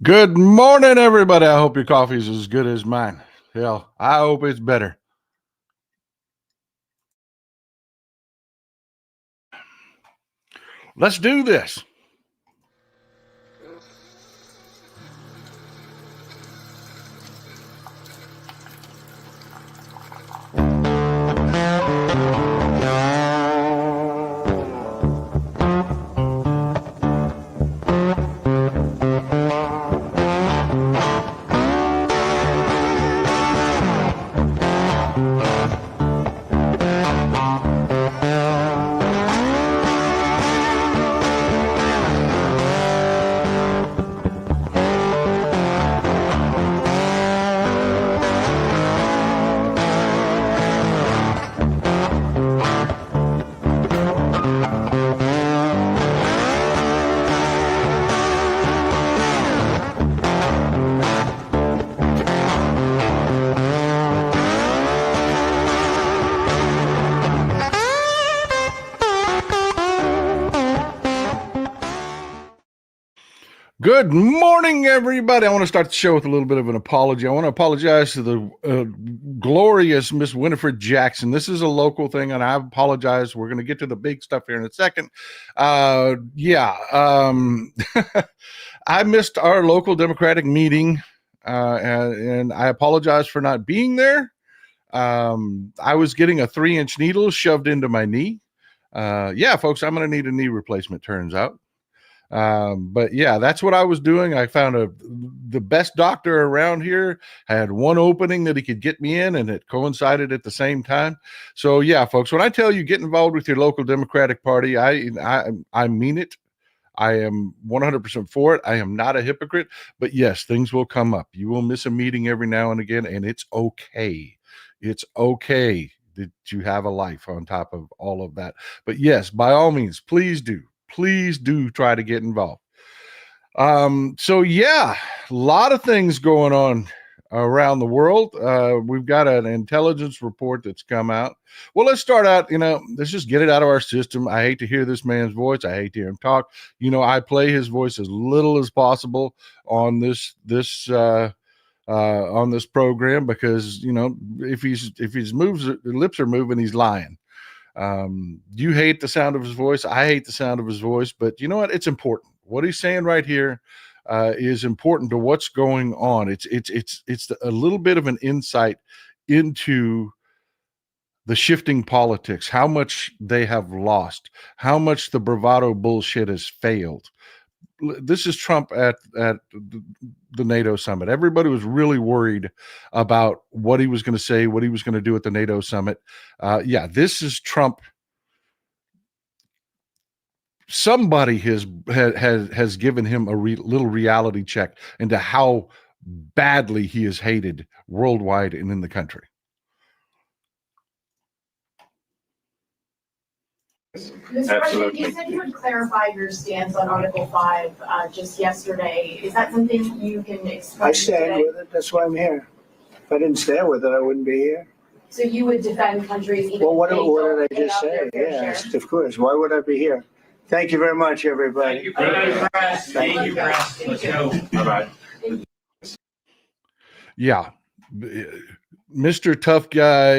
Good morning, everybody. I hope your coffee is as good as mine. Hell, I hope it's better. Let's do this. Good morning, everybody. I want to start the show with a little bit of an apology. I want to apologize to the glorious Miss Winifred Jackson. This is a local thing, and I apologize. We're going to get to the big stuff here in a second. I missed our local Democratic meeting, and I apologize for not being there. I was getting a 3-inch needle shoved into my knee. Folks, I'm going to need a knee replacement, turns out. But yeah, that's what I was doing. I found the best doctor around here had one opening that he could get me in, and it coincided at the same time. So yeah, folks, when I tell you get involved with your local Democratic Party, I mean it. I am 100% for it. I am not a hypocrite, but yes, things will come up. You will miss a meeting every now and again, and it's okay. It's okay that you have a life on top of all of that. But yes, by all means, please do try to get involved. So yeah, a lot of things going on around the world. We've got an intelligence report that's come out. Well, let's start out, let's just get it out of our system. I hate to hear this man's voice. I hate to hear him talk. I play his voice as little as possible on this program because, if his lips are moving, he's lying. You hate the sound of his voice. I hate the sound of his voice, but you know what? It's important. What he's saying right here is important to what's going on. It's a little bit of an insight into the shifting politics, how much they have lost, how much the bravado bullshit has failed. This is Trump at the NATO summit. Everybody was really worried about what he was going to say, what he was going to do at the NATO summit. This is Trump. Somebody has given him a little reality check into how badly he is hated worldwide and in the country. Mr. Russian, you said you would clarify your stance on Article 5 just yesterday. Is that something you can explain? I stand with it. That's why I'm here. If I didn't stand with it, I wouldn't be here. So you would defend countries even well, what if they did don't I just say? Yes, share? of course. Why would I be here? Thank you very much, everybody. Thank you, press. Thank you, press. Let's go. Bye-bye. Yeah. Mr. Tough Guy,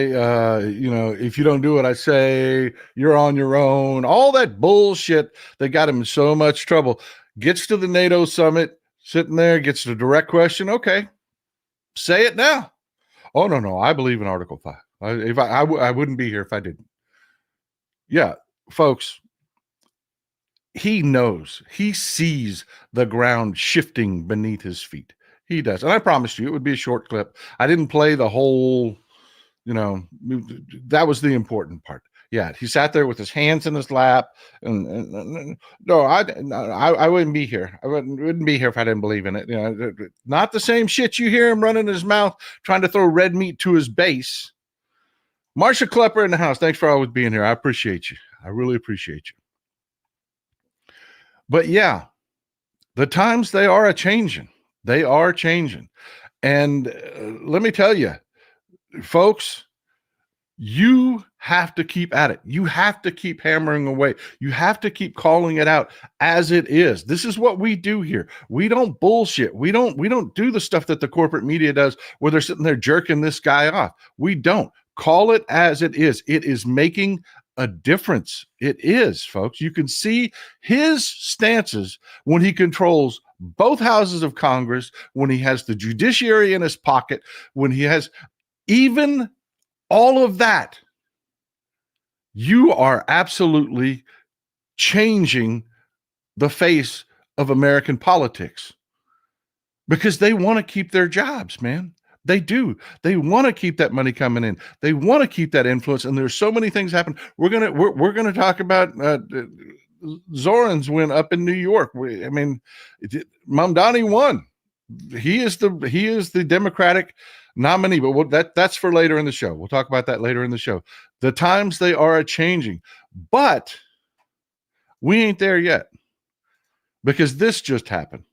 if you don't do what I say, you're on your own. All that bullshit that got him in so much trouble. Gets to the NATO summit, sitting there, gets the direct question. Okay, say it now. Oh, no, I believe in Article 5. I wouldn't be here if I didn't. Yeah, folks, he knows. He sees the ground shifting beneath his feet. He does. And I promised you it would be a short clip. I didn't play the whole, that was the important part. Yeah, he sat there with his hands in his lap. And no, I wouldn't be here. I wouldn't be here if I didn't believe in it. Not the same shit you hear him running his mouth, trying to throw red meat to his base. Marsha Klepper in the house. Thanks for always being here. I appreciate you. I really appreciate you. But yeah, the times, they are a-changing. They are changing. And let me tell you, folks, You have to keep at it. You have to keep hammering away. You have to keep calling it out as it is. This is what we do here. We don't bullshit. We don't do the stuff that the corporate media does where they're sitting there jerking this guy off. We don't. Call it as it is. It is making a difference. It is, folks. You can see his stances when he controls both houses of Congress, when he has the judiciary in his pocket, when he has even all of that. You are absolutely changing the face of American politics because they want to keep their jobs, man. They do. They want to keep that money coming in. They want to keep that influence. And there's so many things happen. We're gonna talk about Zoran's win up in New York. Mamdani won. He is the Democratic nominee, but that's for later in the show. We'll talk about that later in the show. The times they are a-changing, but we ain't there yet because this just happened.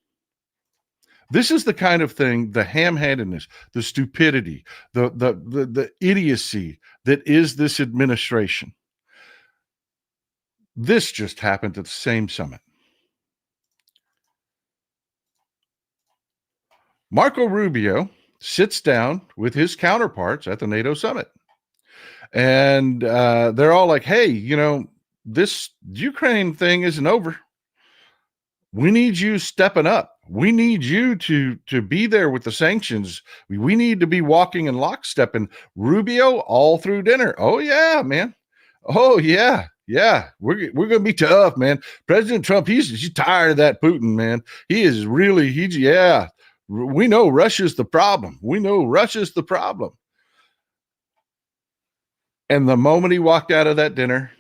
This is the kind of thing, the ham-handedness, the stupidity, the idiocy that is this administration. This just happened at the same summit. Marco Rubio sits down with his counterparts at the NATO summit. And they're all like, hey, this Ukraine thing isn't over. We need you stepping up. We need you to be there with the sanctions. We need to be walking in lockstep. And Rubio all through dinner. Oh, yeah, man. Oh, yeah. Yeah. We're going to be tough, man. President Trump, he's tired of that Putin, man. He is really, yeah. We know Russia's the problem. We know Russia's the problem. And the moment he walked out of that dinner,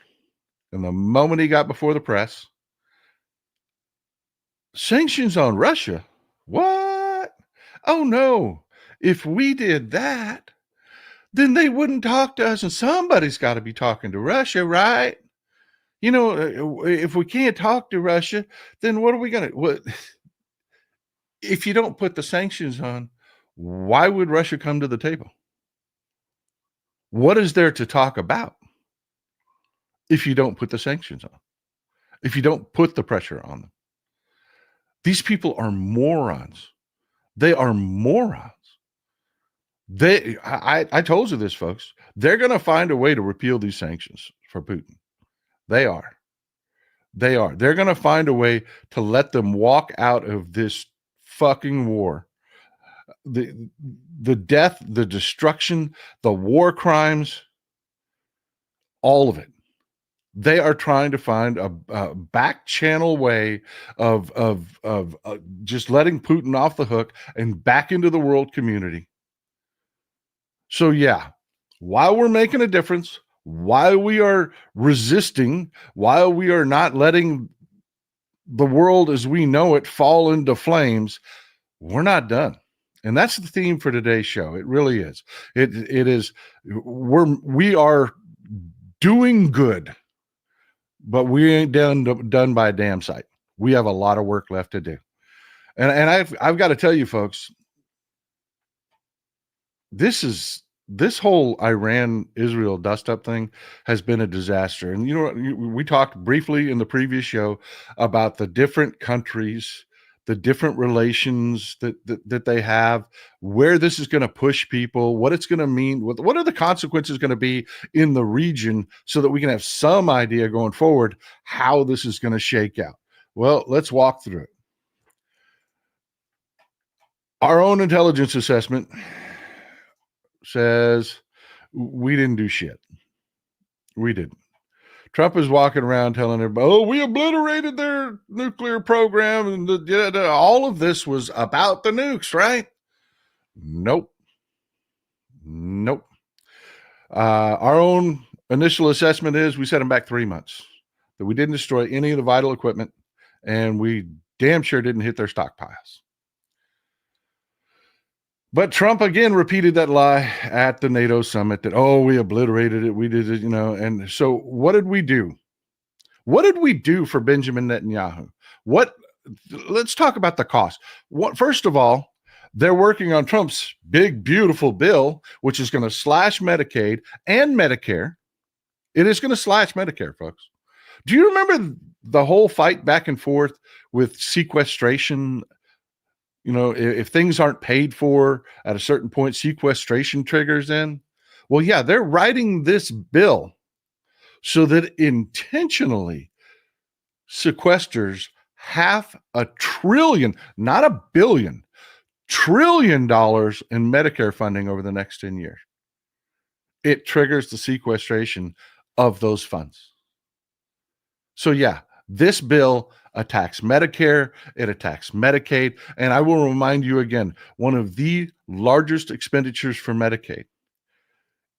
and the moment he got before the press, sanctions on Russia? What? Oh, no. If we did that, then they wouldn't talk to us, and somebody's got to be talking to Russia, right? If we can't talk to Russia, then what are we going to... If you don't put the sanctions on, why would Russia come to the table? What is there to talk about if you don't put the sanctions on? If you don't put the pressure on them? These people are morons. They are morons. I told you this, folks. They're going to find a way to repeal these sanctions for Putin. They are. They're going to find a way to let them walk out of this fucking war. The death, the destruction, the war crimes, all of it. They are trying to find a back channel way of just letting Putin off the hook and back into the world community. So yeah, while we're making a difference, while we are resisting, while we are not letting the world as we know it fall into flames, we're not done. And that's the theme for today's show. It really is. It is. We are doing good, but we ain't done by a damn sight. We have a lot of work left to do. And I've got to tell you, folks, this whole Iran-Israel dust-up thing has been a disaster. And we talked briefly in the previous show about the different countries, the different relations that they have, where this is going to push people, what it's going to mean, what are the consequences going to be in the region, so that we can have some idea going forward how this is going to shake out. Well, let's walk through it. Our own intelligence assessment says we didn't do shit. We didn't. Trump is walking around telling everybody, oh, we obliterated their nuclear program, and all of this was about the nukes, right? Nope. Our own initial assessment is we set them back 3 months, that we didn't destroy any of the vital equipment, and we damn sure didn't hit their stockpiles. But Trump again repeated that lie at the NATO summit that, oh, we obliterated it. We did it, And so what did we do? What did we do for Benjamin Netanyahu? Let's talk about the cost. First of all, They're working on Trump's big, beautiful bill, which is going to slash Medicaid and Medicare. It is going to slash Medicare, folks. Do you remember the whole fight back and forth with sequestration? You know, if things aren't paid for at a certain point, sequestration triggers in. Well, yeah, they're writing this bill so that it intentionally sequesters $500 billion, not $1 billion, $1 trillion in Medicare funding over the next 10 years. It triggers the sequestration of those funds. So yeah, this bill attacks Medicare, it attacks Medicaid, and I will remind you again, one of the largest expenditures for Medicaid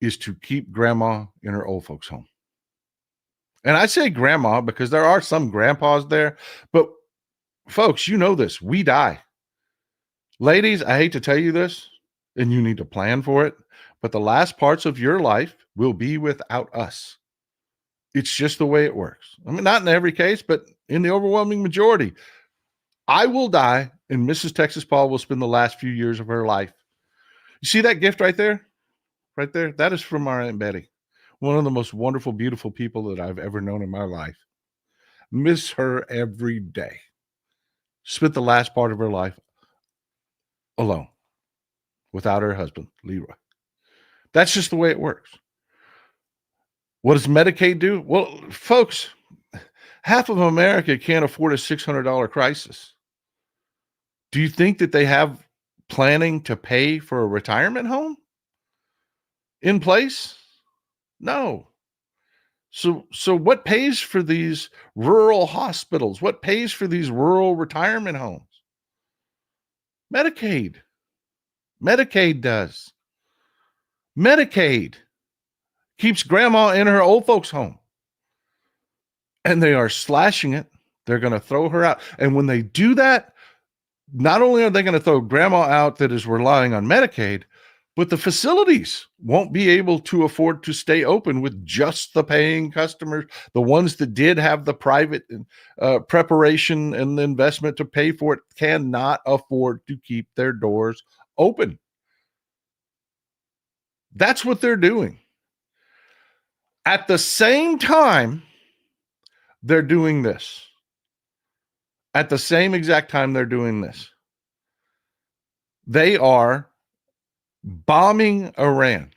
is to keep grandma in her old folks' home. And I say grandma because there are some grandpas there, but folks, you know this, we die. Ladies, I hate to tell you this, and you need to plan for it, but the last parts of your life will be without us. It's just the way it works. I mean, not in every case, but in the overwhelming majority. I will die, and Mrs. Texas Paul will spend the last few years of her life. You see that gift right there? Right there? That is from our Aunt Betty. One of the most wonderful, beautiful people that I've ever known in my life. Miss her every day. Spent the last part of her life alone, without her husband, Leroy. That's just the way it works. What does Medicaid do? Well, folks, half of America can't afford a $600 crisis. Do you think that they have planning to pay for a retirement home in place? No. So what pays for these rural hospitals? What pays for these rural retirement homes? Medicaid. Medicaid does. Medicaid keeps grandma in her old folks' home. And they are slashing it. They're going to throw her out. And when they do that, not only are they going to throw grandma out that is relying on Medicaid, but the facilities won't be able to afford to stay open with just the paying customers. The ones that did have the private preparation and the investment to pay for it cannot afford to keep their doors open. That's what they're doing. At the same time, they're doing this. At the same exact time they're doing this, they are bombing Iran.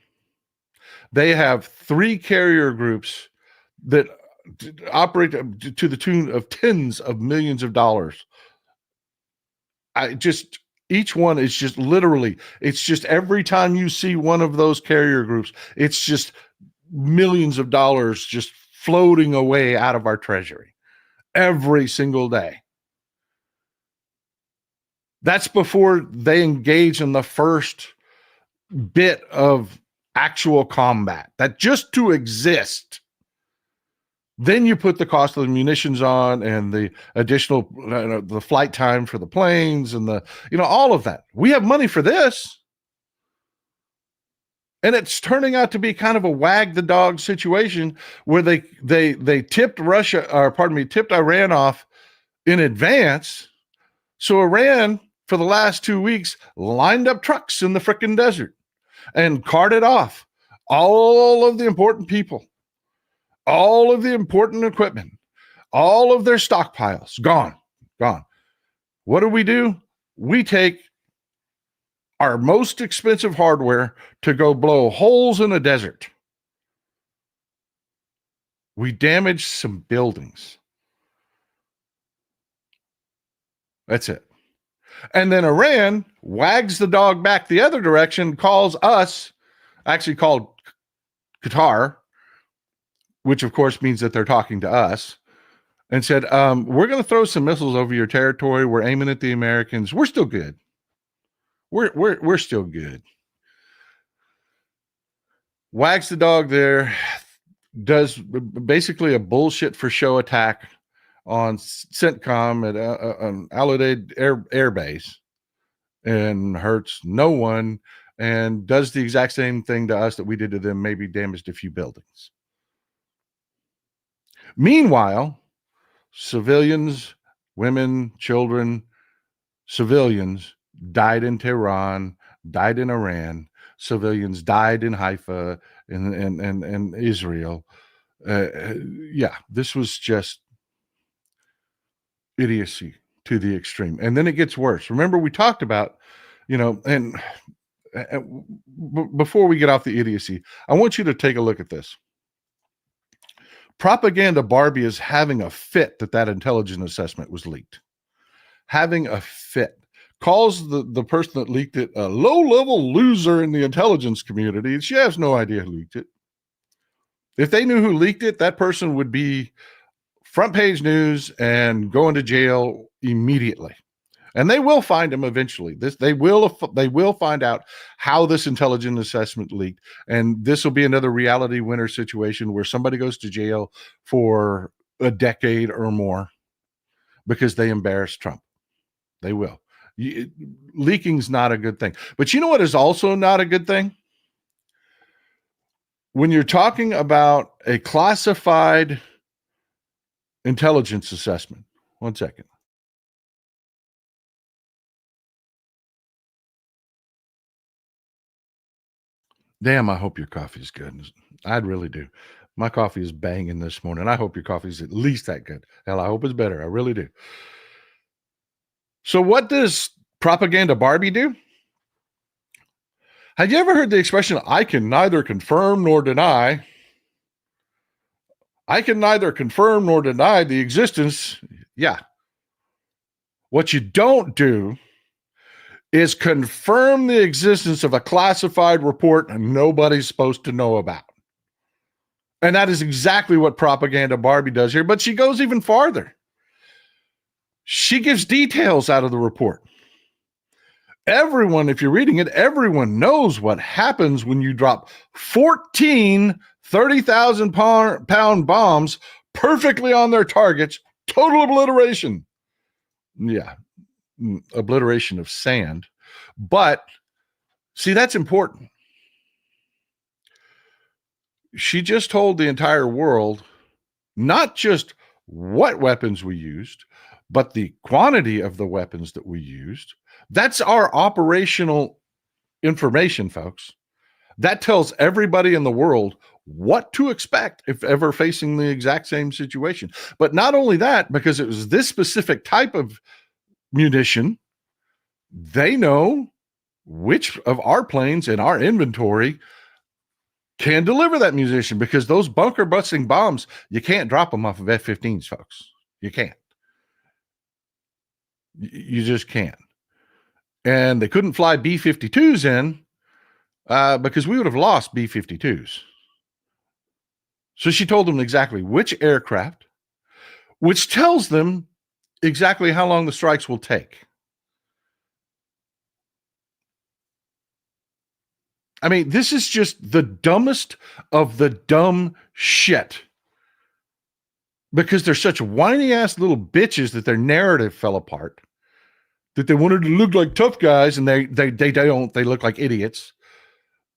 They have 3 carrier groups that operate to the tune of tens of millions of dollars. Each one is just literally, it's just every time you see one of those carrier groups, it's just millions of dollars just floating away out of our treasury every single day. That's before they engage in the first bit of actual combat. That just to exist. Then you put the cost of the munitions on and the additional the flight time for the planes and all of that. We have money for this. And it's turning out to be kind of a wag the dog situation where they tipped Iran off in advance. So Iran, for the last 2 weeks, lined up trucks in the frickin' desert and carted off all of the important people, all of the important equipment, all of their stockpiles, gone. What do? We take our most expensive hardware to go blow holes in a desert. We damage some buildings. That's it. And then Iran wags the dog back the other direction, called Qatar, which of course means that they're talking to us, and said, we're going to throw some missiles over your territory. We're aiming at the Americans. We're still good. We're still good. Wags the dog there, does basically a bullshit for show attack on CENTCOM at an Al-Udeid air base and hurts no one and does the exact same thing to us that we did to them, maybe damaged a few buildings. Meanwhile, civilians, women, children, civilians died in Tehran, died in Iran, civilians died in Haifa and Israel. Yeah, this was just idiocy to the extreme. And then it gets worse. Remember, we talked about, and before we get off the idiocy, I want you to take a look at this. Propaganda Barbie is having a fit that intelligence assessment was leaked. Having a fit. Calls the person that leaked it a low-level loser in the intelligence community. She has no idea who leaked it. If they knew who leaked it, that person would be front page news and going to jail immediately. And they will find him eventually. They will find out how this intelligence assessment leaked. And this will be another reality winner situation where somebody goes to jail for a decade or more because they embarrassed Trump. They will. Leaking's not a good thing. But you know what is also not a good thing? When you're talking about a classified intelligence assessment. One second. Damn, I hope your coffee is good. I really do. My coffee is banging this morning. I hope your coffee is at least that good. Hell, I hope it's better. I really do. So what does Propaganda Barbie do? Have you ever heard the expression, I can neither confirm nor deny? I can neither confirm nor deny the existence. Yeah. What you don't do is confirm the existence of a classified report nobody's supposed to know about. And that is exactly what Propaganda Barbie does here, but she goes even farther. She gives details out of the report. Everyone, if you're reading it, everyone knows what happens when you drop 14 30,000-pound bombs perfectly on their targets. Total obliteration. Yeah. Obliteration of sand. But see, that's important. She just told the entire world not just what weapons we used, but the quantity of the weapons that we used. That's our operational information, folks. That tells everybody in the world what to expect if ever facing the exact same situation. But not only that, because it was this specific type of munition, they know which of our planes in our inventory can deliver that munition, because those bunker busting bombs, you can't drop them off of F-15s, folks. You can't. You just can't. And they couldn't fly B-52s in because we would have lost B-52s. So she told them exactly which aircraft, which tells them exactly how long the strikes will take. I mean, this is just the dumbest of the dumb shit. Because they're such whiny ass little bitches that their narrative fell apart. That they wanted to look like tough guys, and they don't. They look like idiots.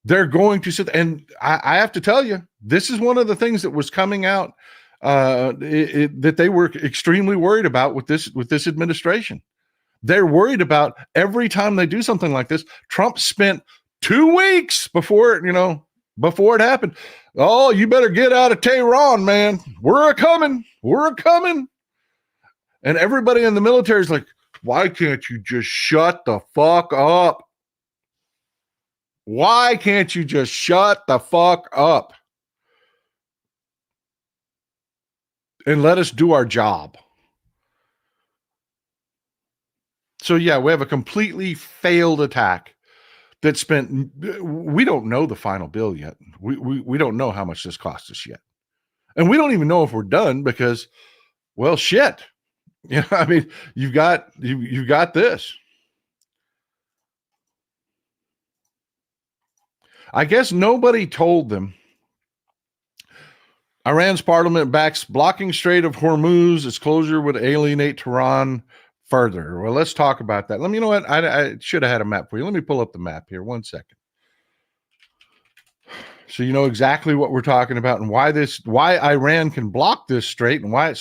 They're going to sit, and I have to tell you, this is one of the things that was coming out that they were extremely worried about with this administration. They're worried about every time they do something like this. Trump spent 2 weeks before it happened. Oh, you better get out of Tehran, man. We're a coming. And everybody in the military is like, why can't you just shut the fuck up? Why can't you just shut the fuck up and let us do our job? So yeah, we have a completely failed attack that spent, we don't know the final bill yet. We don't know how much this cost us yet. And we don't even know if we're done because, well, shit. I mean, you've got this. I guess nobody told them Iran's parliament backs blocking Strait of Hormuz. Its closure would alienate Tehran further. Well, let's talk about that. You know what? I should have had a map for you. Let me pull up the map here. 1 second. So you know exactly what we're talking about and why Iran can block this strait and why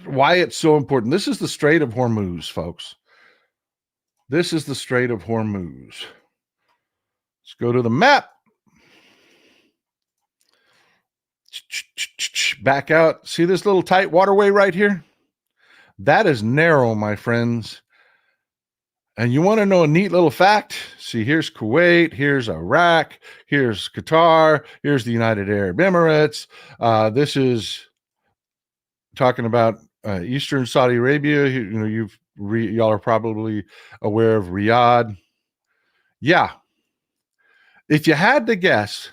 why it's so important. This is the Strait of Hormuz, folks. This is the Strait of Hormuz. Let's go to the map. Back out. See this little tight waterway right here? That is narrow, my friends. And you want to know a neat little fact? See, here's Kuwait, here's Iraq, here's Qatar, here's the United Arab Emirates. This is talking about Eastern Saudi Arabia. Y'all are probably aware of Riyadh. Yeah. If you had to guess,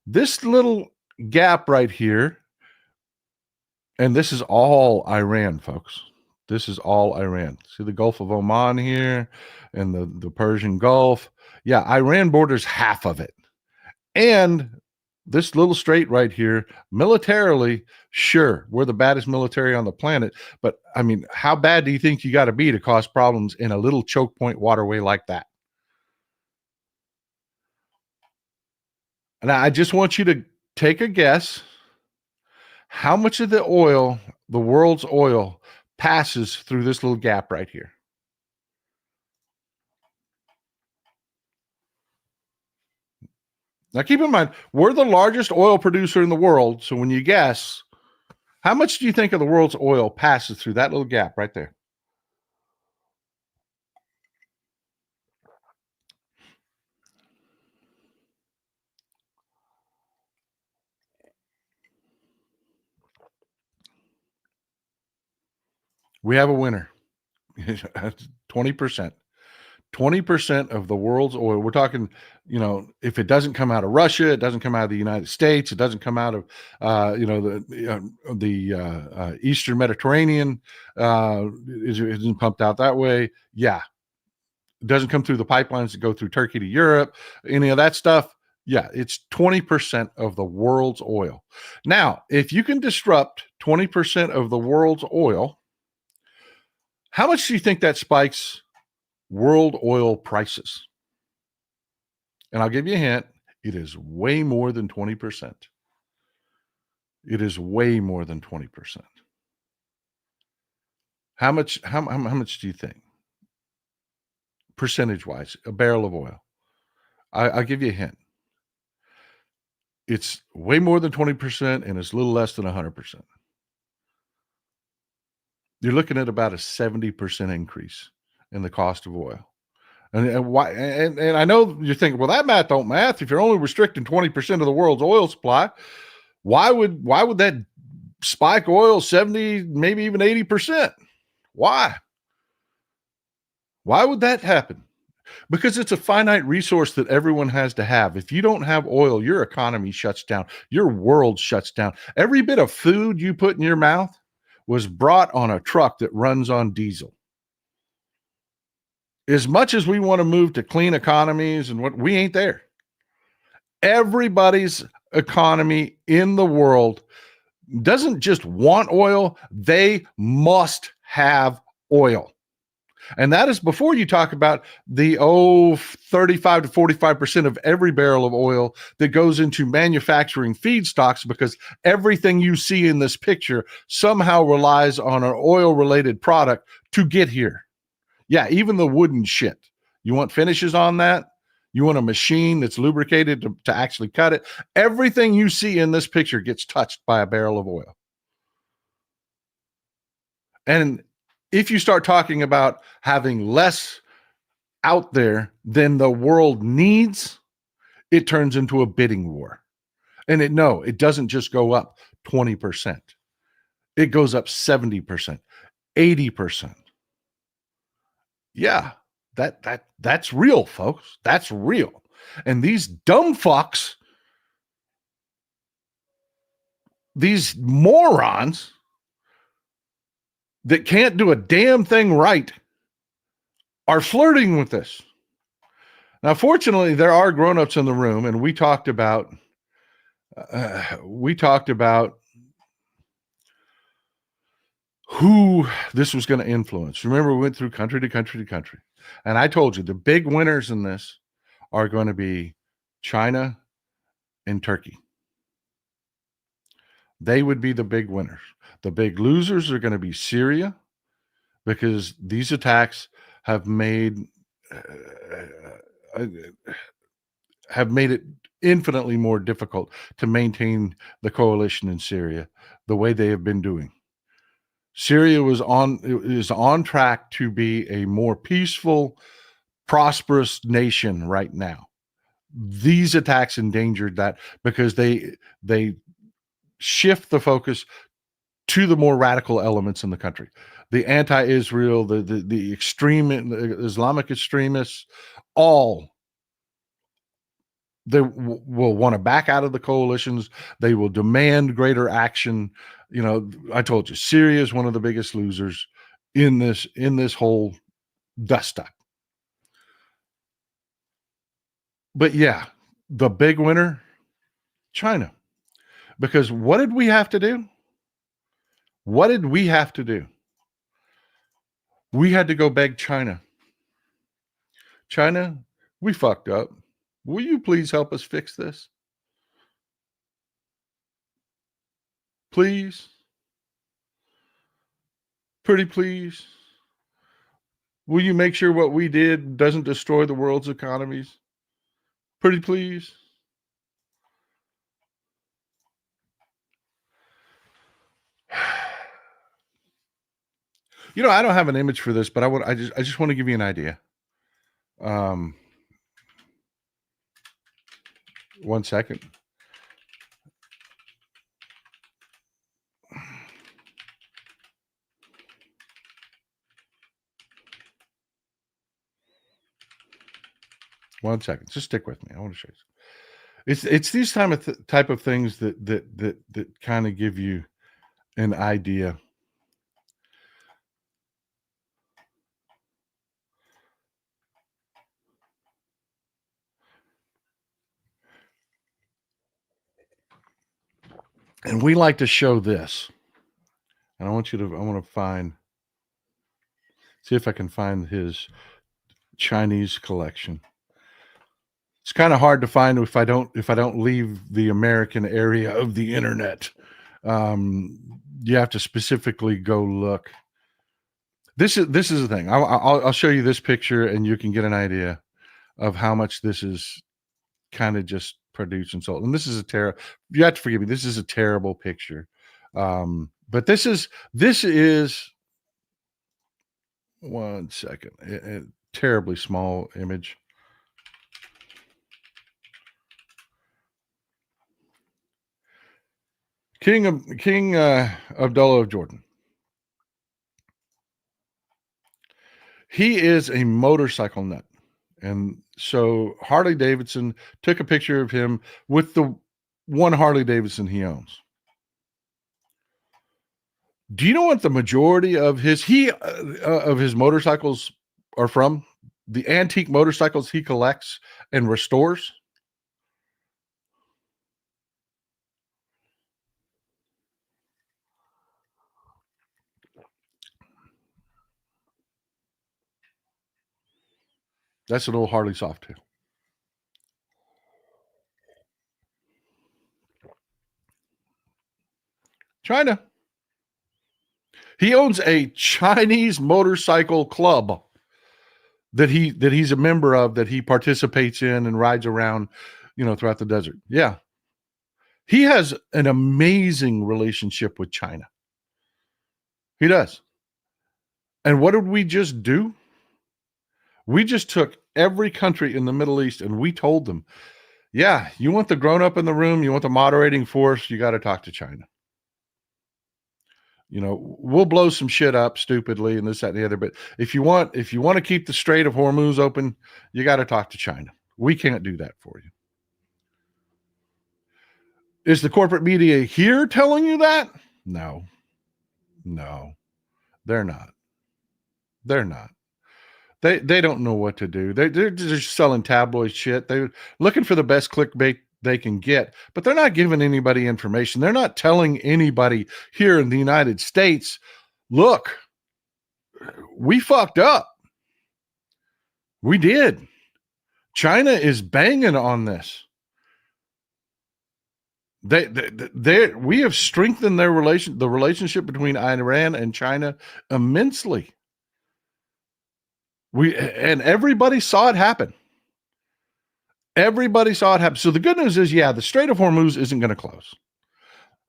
this little gap right here, and this is all Iran, folks. This is all Iran. See the Gulf of Oman here and the Persian Gulf. Yeah, Iran borders half of it. And this little strait right here, militarily, sure, we're the baddest military on the planet. But, I mean, how bad do you think you got to be to cause problems in a little choke point waterway like that? And I just want you to take a guess. How much of the oil, the world's oil, passes through this little gap right here? Now, keep in mind, we're the largest oil producer in the world. So when you guess, how much do you think of the world's oil passes through that little gap right there? We have a winner. 20%. 20% of the world's oil. We're talking, if it doesn't come out of Russia, it doesn't come out of the United States, it doesn't come out of, the Eastern Mediterranean, isn't pumped out that way. Yeah. It doesn't come through the pipelines that go through Turkey to Europe, any of that stuff. Yeah. It's 20% of the world's oil. Now, if you can disrupt 20% of the world's oil, how much do you think that spikes world oil prices? And I'll give you a hint. It is way more than 20%. It is way more than 20%. How much do you think? Percentage-wise, a barrel of oil. I'll give you a hint. It's way more than 20% and it's a little less than 100%. You're looking at about a 70% increase in the cost of oil. And why? And I know you're thinking, well, that math don't math. If you're only restricting 20% of the world's oil supply, why would that spike oil 70, maybe even 80%? Why? Why would that happen? Because it's a finite resource that everyone has to have. If you don't have oil, your economy shuts down. Your world shuts down. Every bit of food you put in your mouth was brought on a truck that runs on diesel. As much as we want to move to clean economies and what, we ain't there. Everybody's economy in the world doesn't just want oil, they must have oil. And that is before you talk about the 35 to 45% of every barrel of oil that goes into manufacturing feedstocks, because everything you see in this picture somehow relies on an oil-related product to get here. Yeah, even the wooden shit. You want finishes on that? You want a machine that's lubricated to actually cut it? Everything you see in this picture gets touched by a barrel of oil. And if you start talking about having less out there than the world needs, it turns into a bidding war. And it doesn't just go up 20%. It goes up 70%, 80%. Yeah, that's real, folks. That's real. And these dumb fucks, these morons that can't do a damn thing right are flirting with this. Now, fortunately, there are grown-ups in the room, and we talked about who this was going to influence. Remember, we went through country to country to country. And I told you the big winners in this are going to be China and Turkey. They would be the big winners. The big losers are going to be Syria, because these attacks have made it infinitely more difficult to maintain the coalition in Syria the way they have been doing. Syria is on track to be a more peaceful, prosperous nation right now. These attacks endangered that because they shift the focus to the more radical elements in the country. The anti-Israel, the extreme Islamic extremists, all they will want to back out of the coalitions. They will demand greater action. You know, I told you, Syria is one of the biggest losers in this whole dust up. But yeah, the big winner, China. Because what did we have to do? What did we have to do? We had to go beg China. China, we fucked up. Will you please help us fix this? Please? Pretty please? Will you make sure what we did doesn't destroy the world's economies? Pretty please? You know, I don't have an image for this, but I just want to give you an idea. 1 second. One second. Just stick with me. I want to show you. It's these type of things that kind of give you an idea. And we like to show this. And I want to see if I can find his Chinese collection. It's kind of hard to find if I don't leave the American area of the internet. You have to specifically go look. This is the thing. I'll show you this picture, and you can get an idea of how much this is kind of just produced and sold. And this is you have to forgive me. This is a terrible picture. But this is 1 second. A terribly small image. King Abdullah of Jordan. He is a motorcycle nut. And so Harley Davidson took a picture of him with the one Harley Davidson he owns. Do you know what the majority of his motorcycles are from? The antique motorcycles he collects and restores? That's an old Harley Softail. China. He owns a Chinese motorcycle club that he's a member of, that he participates in and rides around, throughout the desert. Yeah. He has an amazing relationship with China. He does. And what did we just do? We just took every country in the Middle East and we told them, yeah, you want the grown up in the room, you want the moderating force, you got to talk to China. We'll blow some shit up stupidly and this, that, and the other. But if you want to keep the Strait of Hormuz open, you got to talk to China. We can't do that for you. Is the corporate media here telling you that? No, they're not. They're not. They don't know what to do. They're just selling tabloid shit. They're looking for the best clickbait they can get, but they're not giving anybody information. They're not telling anybody here in the United States, look, we fucked up. We did. China is banging on this. We have strengthened the relationship between Iran and China immensely. And everybody saw it happen. Everybody saw it happen. So the good news is, the Strait of Hormuz isn't going to close.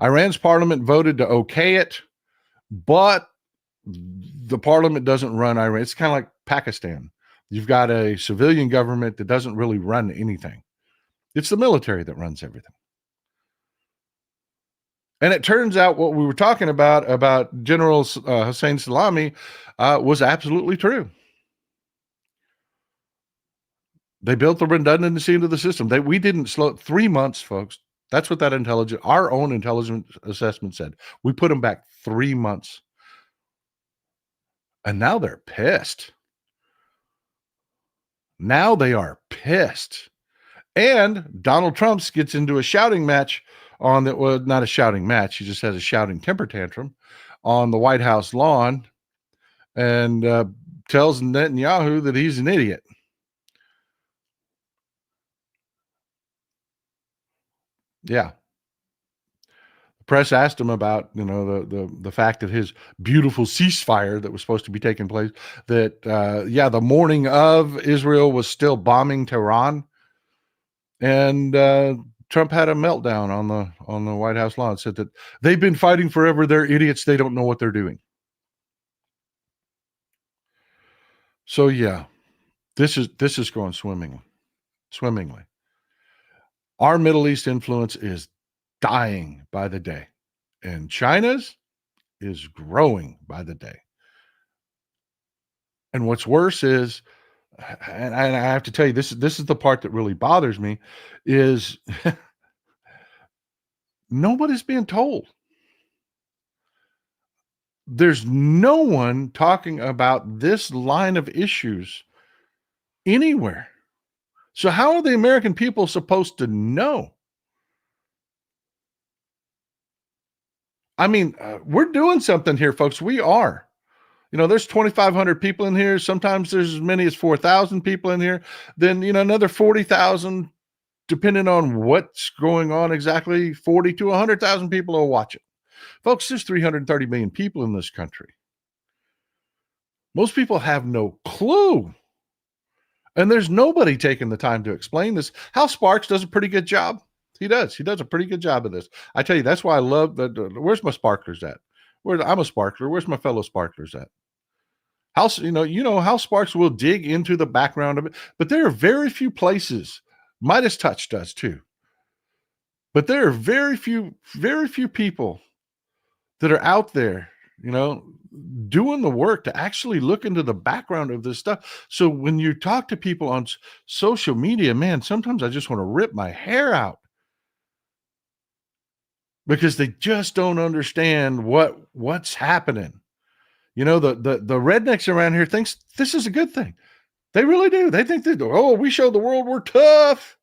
Iran's parliament voted to okay it, but the parliament doesn't run Iran. It's kind of like Pakistan. You've got a civilian government that doesn't really run anything. It's the military that runs everything. And it turns out what we were talking about General Hussein Salami was absolutely true. They built the redundancy into the system. We didn't slow 3 months, folks. That's what our own intelligence assessment said. We put them back 3 months. And now they're pissed. Now they are pissed. And Donald Trump gets into a shouting match not a shouting match. He just has a shouting temper tantrum on the White House lawn and tells Netanyahu that he's an idiot. Yeah. The press asked him about, the fact that his beautiful ceasefire that was supposed to be taking place, that, the morning of Israel was still bombing Tehran. And Trump had a meltdown on the White House lawn, said that they've been fighting forever. They're idiots. They don't know what they're doing. So this is going swimmingly. Our Middle East influence is dying by the day, and China's is growing by the day. And what's worse is, and I have to tell you, this is the part that really bothers me, is nobody's being told. There's no one talking about this line of issues anywhere. So how are the American people supposed to know? I mean, we're doing something here, folks. We are. There's 2,500 people in here. Sometimes there's as many as 4,000 people in here. Then, another 40,000, depending on what's going on exactly, 40 to 100,000 people will watch it. Folks, there's 330 million people in this country. Most people have no clue. And there's nobody taking the time to explain this. Hal Sparks does a pretty good job. He does. He does a pretty good job of this. I tell you, that's why I love that. Where's my sparklers at? I'm a sparkler. Where's my fellow sparklers at? Hal Sparks will dig into the background of it, but there are very few places. Midas Touch does too. But there are very few people that are out there, doing the work to actually look into the background of this stuff. So when you talk to people on social media, man, sometimes I just want to rip my hair out because they just don't understand what's happening. The rednecks around here thinks this is a good thing. They really do. They think we showed the world we're tough.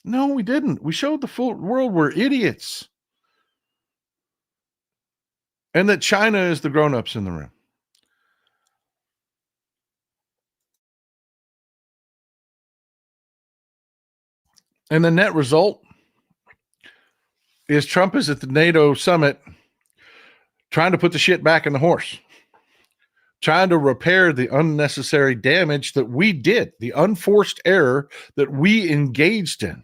No, we didn't. We showed the full world we're idiots. And that China is the grown-ups in the room. And the net result is Trump is at the NATO summit trying to put the shit back in the horse, trying to repair the unnecessary damage that we did, the unforced error that we engaged in.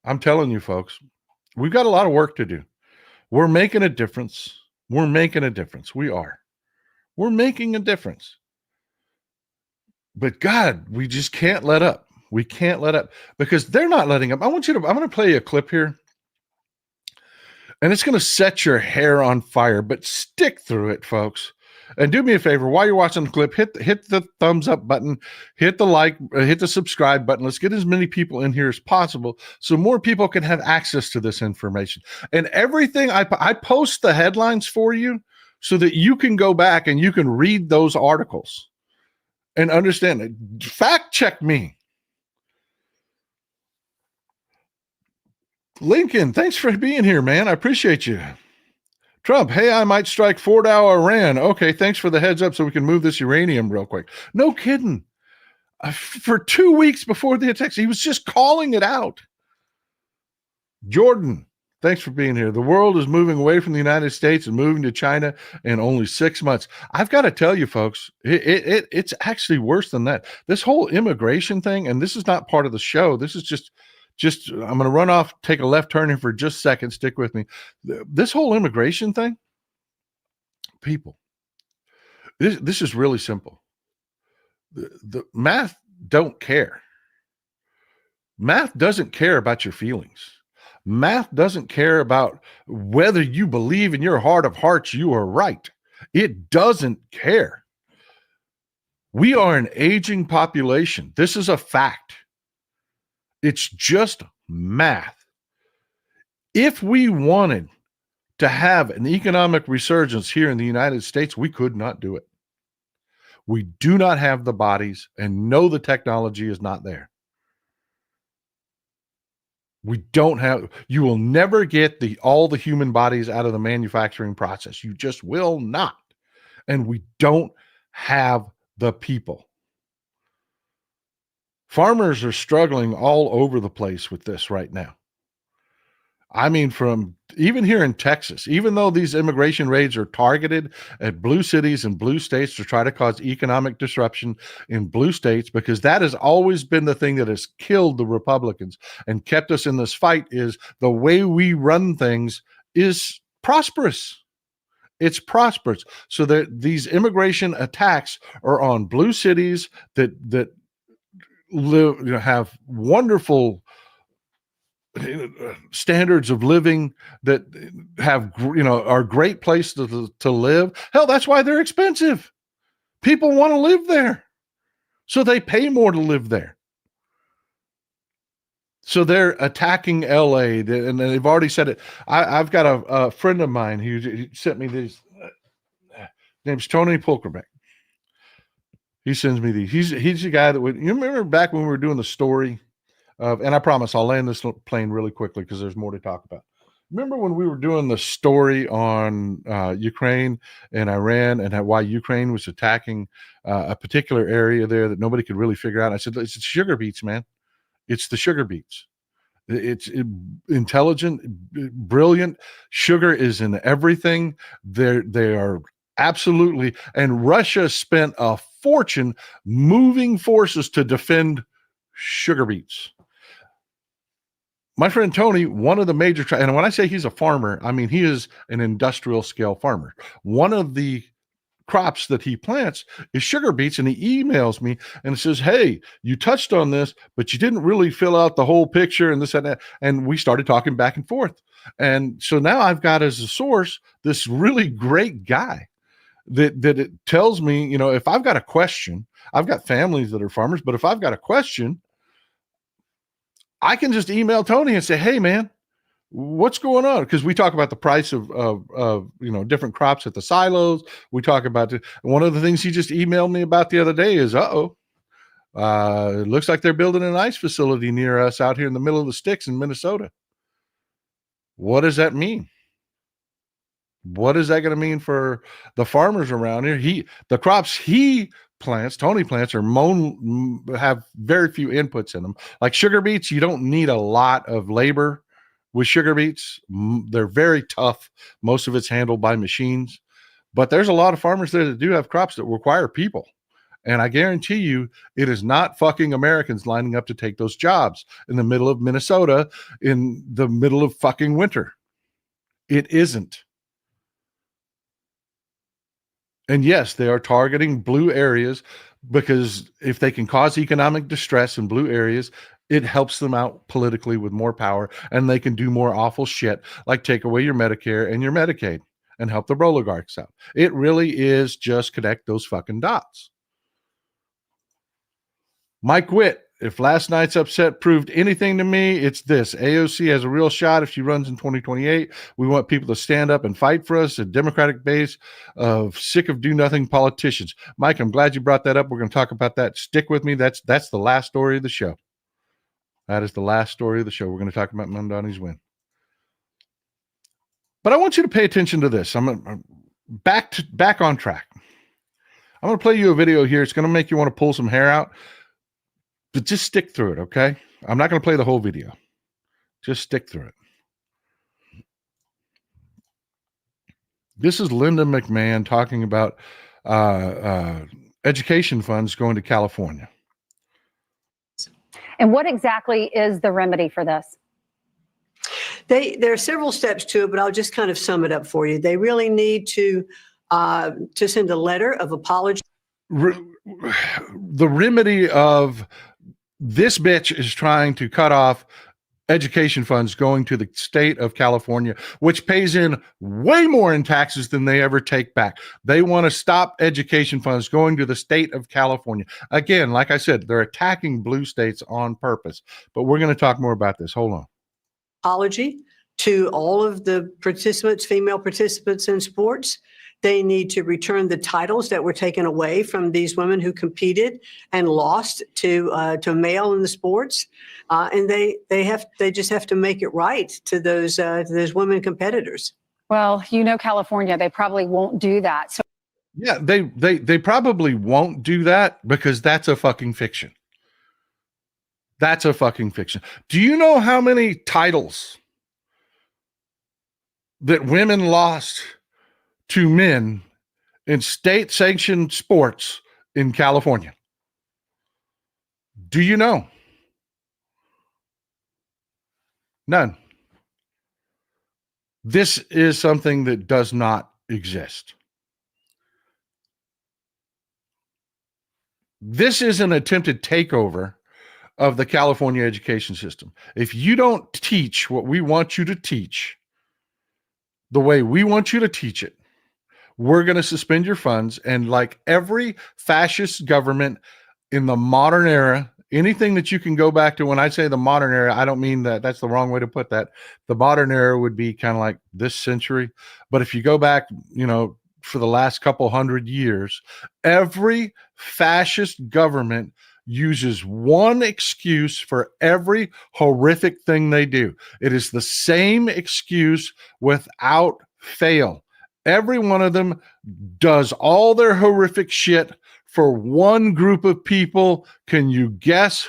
I'm telling you, folks, we've got a lot of work to do. We're making a difference. We're making a difference. We are. We're making a difference. But God, we just can't let up. We can't let up because they're not letting up. I'm going to play a clip here. And it's going to set your hair on fire, but stick through it, folks. And do me a favor, while you're watching the clip, hit the thumbs up button, hit the like, hit the subscribe button. Let's get as many people in here as possible so more people can have access to this information. And everything, I post the headlines for you so that you can go back and you can read those articles and understand it. Fact check me. Lincoln, thanks for being here, man. I appreciate you. Trump, hey, I might strike Fordow, Iran. Okay, thanks for the heads up so we can move this uranium real quick. No kidding. for 2 weeks before the attacks. He was just calling it out. Jordan, thanks for being here. The world is moving away from the United States and moving to China in only 6 months. I've got to tell you, folks, it's actually worse than that. This whole immigration thing, and this is not part of the show. This is just I'm going to run off, take a left turn here for just a second. Stick with me. This whole immigration thing, people, this is really simple. The math don't care. Math doesn't care about your feelings. Math doesn't care about whether you believe in your heart of hearts you are right. It doesn't care. We are an aging population. This is a fact. It's just math. If we wanted to have an economic resurgence here in the United States, we could not do it. We do not have the bodies, and no, the technology is not there. We don't have, you will never get all the human bodies out of the manufacturing process. You just will not. And we don't have the people. Farmers are struggling all over the place with this right now. I mean, from even here in Texas, even though these immigration raids are targeted at blue cities and blue states to try to cause economic disruption in blue states, because that has always been the thing that has killed the Republicans and kept us in this fight, is the way we run things is prosperous. It's prosperous. So that these immigration attacks are on blue cities that live, have wonderful standards of living, that have, are great places to live. Hell, that's why they're expensive. People want to live there, so they pay more to live there. So they're attacking LA, and they've already said it. I've got a friend of mine who sent me these. Name's Tony Pulkerbeck. He sends me these. He's the guy that you remember back when we were doing the story of, and I promise I'll land this plane really quickly because there's more to talk about. Remember when we were doing the story on Ukraine and Iran and why Ukraine was attacking a particular area there that nobody could really figure out? I said, it's sugar beets, man. It's the sugar beets. It's intelligent, brilliant. Sugar is in everything. They are absolutely. And Russia spent a fortune moving forces to defend sugar beets. My friend Tony, one of the major, and when I say he's a farmer, I mean he is an industrial scale farmer. One of the crops that he plants is sugar beets, and he emails me and says, hey, you touched on this, but you didn't really fill out the whole picture and this and that. And we started talking back and forth. And so now I've got as a source this really great guy that it tells me, if I've got a question, I've got families that are farmers, but if I've got a question, I can just email Tony and say, hey, man, what's going on? Because we talk about the price of different crops at the silos. We talk about one of the things he just emailed me about the other day is, it looks like they're building an ice facility near us out here in the middle of the sticks in Minnesota. What does that mean? What is that going to mean for the farmers around here? The crops he plants, Tony plants, have very few inputs in them. Like sugar beets, you don't need a lot of labor with sugar beets. They're very tough. Most of it's handled by machines, but there's a lot of farmers there that do have crops that require people. And I guarantee you, it is not fucking Americans lining up to take those jobs in the middle of Minnesota in the middle of fucking winter. It isn't. And yes, they are targeting blue areas because if they can cause economic distress in blue areas, it helps them out politically with more power, and they can do more awful shit like take away your Medicare and your Medicaid and help the oligarchs out. It really is just connect those fucking dots. Mike Witt, if last night's upset proved anything to me, it's this. AOC has a real shot if she runs in 2028. We want people to stand up and fight for us, a Democratic base of sick of do-nothing politicians. Mike, I'm glad you brought that up. We're going to talk about that. Stick with me. That's the last story of the show. That is the last story of the show. We're going to talk about Mamdani's win. But I want you to pay attention to this. I'm back on track. I'm going to play you a video here. It's going to make you want to pull some hair out. But just stick through it, okay? I'm not going to play the whole video. Just stick through it. This is Linda McMahon talking about education funds going to California. And what exactly is the remedy for this? There are several steps to it, but I'll just kind of sum it up for you. They really need to send a letter of apology. The remedy of this bitch is trying to cut off education funds going to the state of California, which pays in way more in taxes than they ever take back. They want to stop education funds going to the state of California. Again, like I said, they're attacking blue states on purpose, but we're going to talk more about this. Hold on. Apology to all of the participants, female participants in sports. They need to return the titles that were taken away from these women who competed and lost to male in the sports, and they just have to make it right to those women competitors. Well, you know, California, they probably won't do that. So Yeah, they probably won't do that because that's a fucking fiction. That's a fucking fiction. Do you know how many titles that women lost to men in state-sanctioned sports in California? Do you know? None. This is something that does not exist. This is an attempted takeover of the California education system. If you don't teach what we want you to teach, the way we want you to teach it, we're going to suspend your funds. And like every fascist government in the modern era, anything that you can go back to, when I say the modern era, I don't mean that. That's the wrong way to put that. The modern era would be kind of like this century. But if you go back, you know, for the last couple hundred years, every fascist government uses one excuse for every horrific thing they do. It is the same excuse without fail. Every one of them does all their horrific shit for one group of people. Can you guess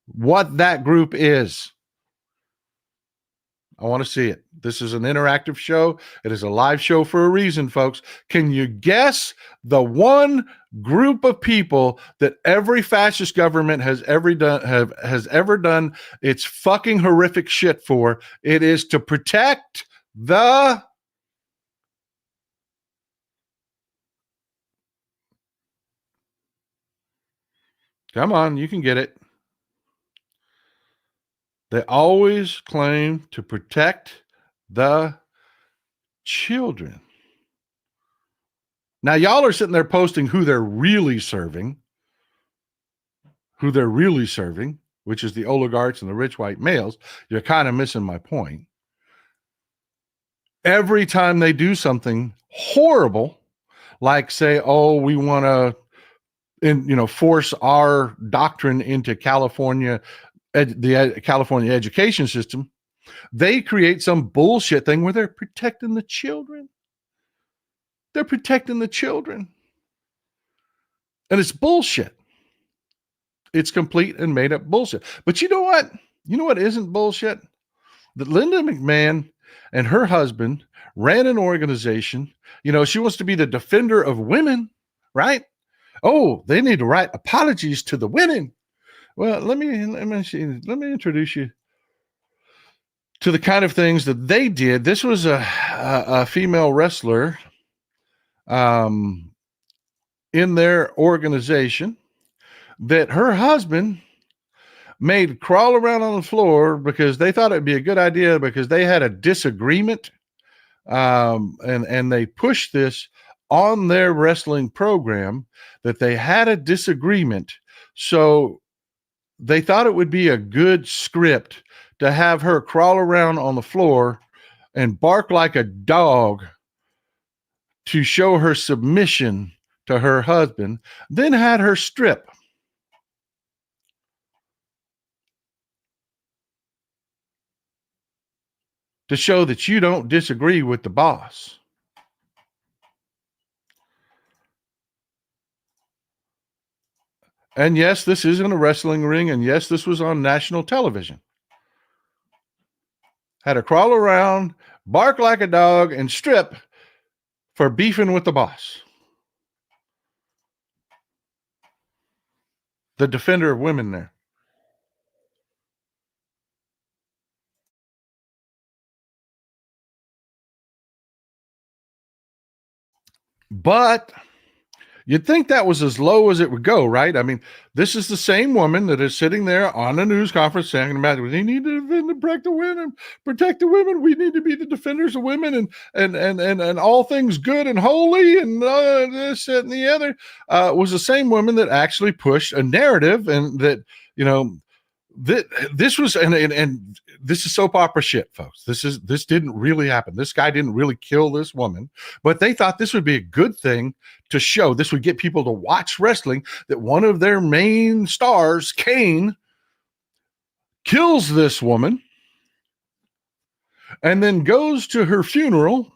what that group is? I want to see it. This is an interactive show. It is a live show for a reason, folks. Can you guess the one group of people that every fascist government has ever done its fucking horrific shit for? It is to protect the Come on, you can get it. They always claim to protect the children. Now, y'all are sitting there posting who they're really serving, which is the oligarchs and the rich white males. You're kind of missing my point. Every time they do something horrible, like say, oh, we want to force our doctrine into California, the California education system, they create some bullshit thing where they're protecting the children. They're protecting the children. And it's bullshit. It's complete and made up bullshit. But you know what? You know what isn't bullshit? That Linda McMahon and her husband ran an organization. You know, she wants to be the defender of women, right? Oh, they need to write apologies to the women. Well, let me introduce you to the kind of things that they did. This was a female wrestler in their organization that her husband made crawl around on the floor because they thought it'd be a good idea because they had a disagreement, and they pushed this on their wrestling program that they had a disagreement. So they thought it would be a good script to have her crawl around on the floor and bark like a dog to show her submission to her husband, then had her strip. To show that you don't disagree with the boss. And yes, this isn't a wrestling ring. And yes, this was on national television. Had to crawl around, bark like a dog, and strip for beefing with the boss. The defender of women there. But you'd think that was as low as it would go, right? I mean, this is the same woman that is sitting there on a news conference saying, we need to defend and protect the women. We need to be the defenders of women and all things good and holy and this, that, and the other. Was the same woman that actually pushed a narrative and that, this was, and this is soap opera shit, folks. This didn't really happen. This guy didn't really kill this woman, but they thought this would be a good thing to show. This would get people to watch wrestling, that one of their main stars, Kane, kills this woman and then goes to her funeral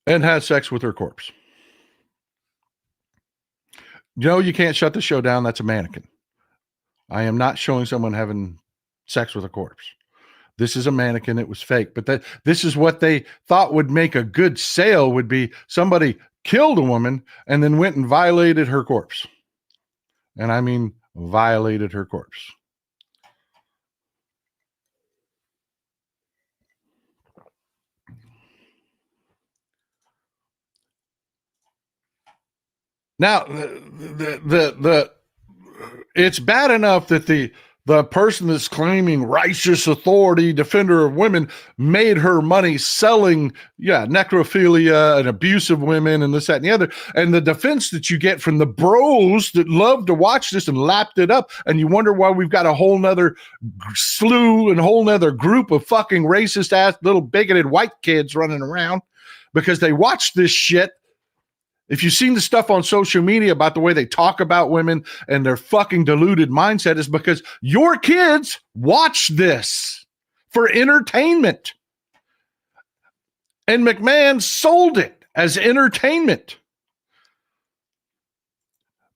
and has sex with her corpse. You can't shut the show down. That's a mannequin. I am not showing someone having sex with a corpse. This is a mannequin. It was fake. But this is what they thought would make a good sale, would be somebody killed a woman and then went and violated her corpse. And I mean violated her corpse. Now, it's bad enough that the person that's claiming righteous authority, defender of women, made her money selling, necrophilia and abuse of women and this, that, and the other. And the defense that you get from the bros that love to watch this and lapped it up. And you wonder why we've got a whole nother slew and whole nother group of fucking racist ass little bigoted white kids running around because they watch this shit. If you've seen the stuff on social media about the way they talk about women and their fucking deluded mindset, is because your kids watch this for entertainment. And McMahon sold it as entertainment.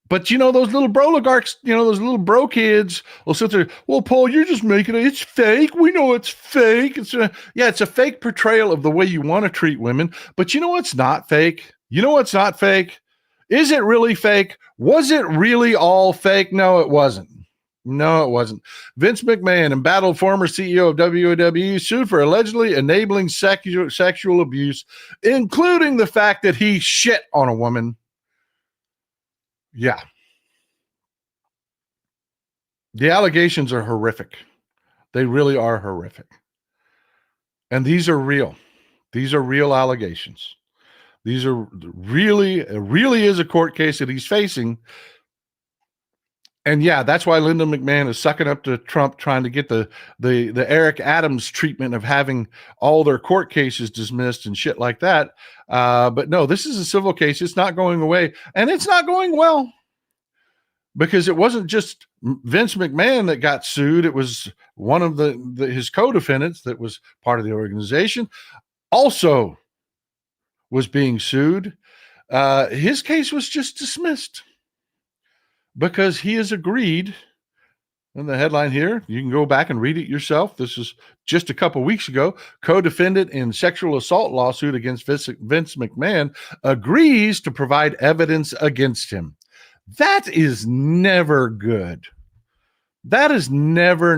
But those little broligarchs, those little bro kids will sit there, well, Paul, you're just making it. It's fake. We know it's fake. It's a fake portrayal of the way you want to treat women. But what's not fake? What's not fake? Is it really fake? Was it really all fake? No, it wasn't. Vince McMahon, embattled former CEO of WWE, sued for allegedly enabling sexual abuse, including the fact that he shit on a woman. Yeah. The allegations are horrific. They really are horrific. And these are real. These are real allegations. These are really is a court case that he's facing. And that's why Linda McMahon is sucking up to Trump, trying to get the Eric Adams treatment of having all their court cases dismissed and shit like that. But no, this is a civil case. It's not going away, and it's not going well, because it wasn't just Vince McMahon that got sued. It was one of his co-defendants that was part of the organization also was being sued. His case was just dismissed because he has agreed. And the headline here, you can go back and read it yourself. This is just a couple weeks ago. Co-defendant in sexual assault lawsuit against Vince McMahon agrees to provide evidence against him. That is never good. That is never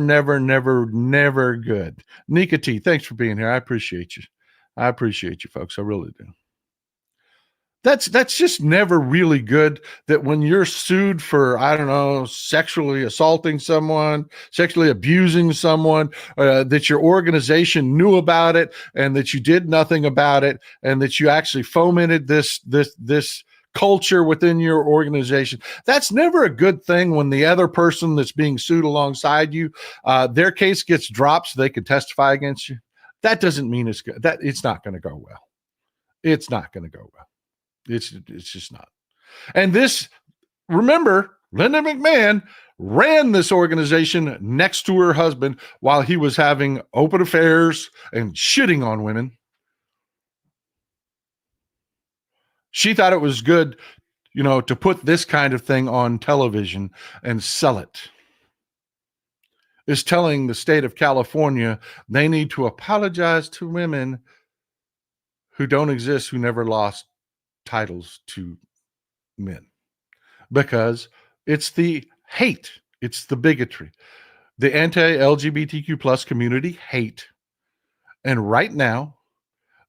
good. Nika T, thanks for being here. I appreciate you. I appreciate you, folks. I really do. That's just never really good, that when you're sued for, sexually assaulting someone, sexually abusing someone, that your organization knew about it and that you did nothing about it, and that you actually fomented this culture within your organization. That's never a good thing when the other person that's being sued alongside you, their case gets dropped so they can testify against you. That doesn't mean it's good. That it's not going to go well. It's not going to go well. It's just not. And this, remember, Linda McMahon ran this organization next to her husband while he was having open affairs and shitting on women. She thought it was good. to put this kind of thing on television and sell it, is telling the state of California they need to apologize to women who don't exist, who never lost titles to men, because it's the hate, it's the bigotry, the anti-LGBTQ plus community hate. And right now,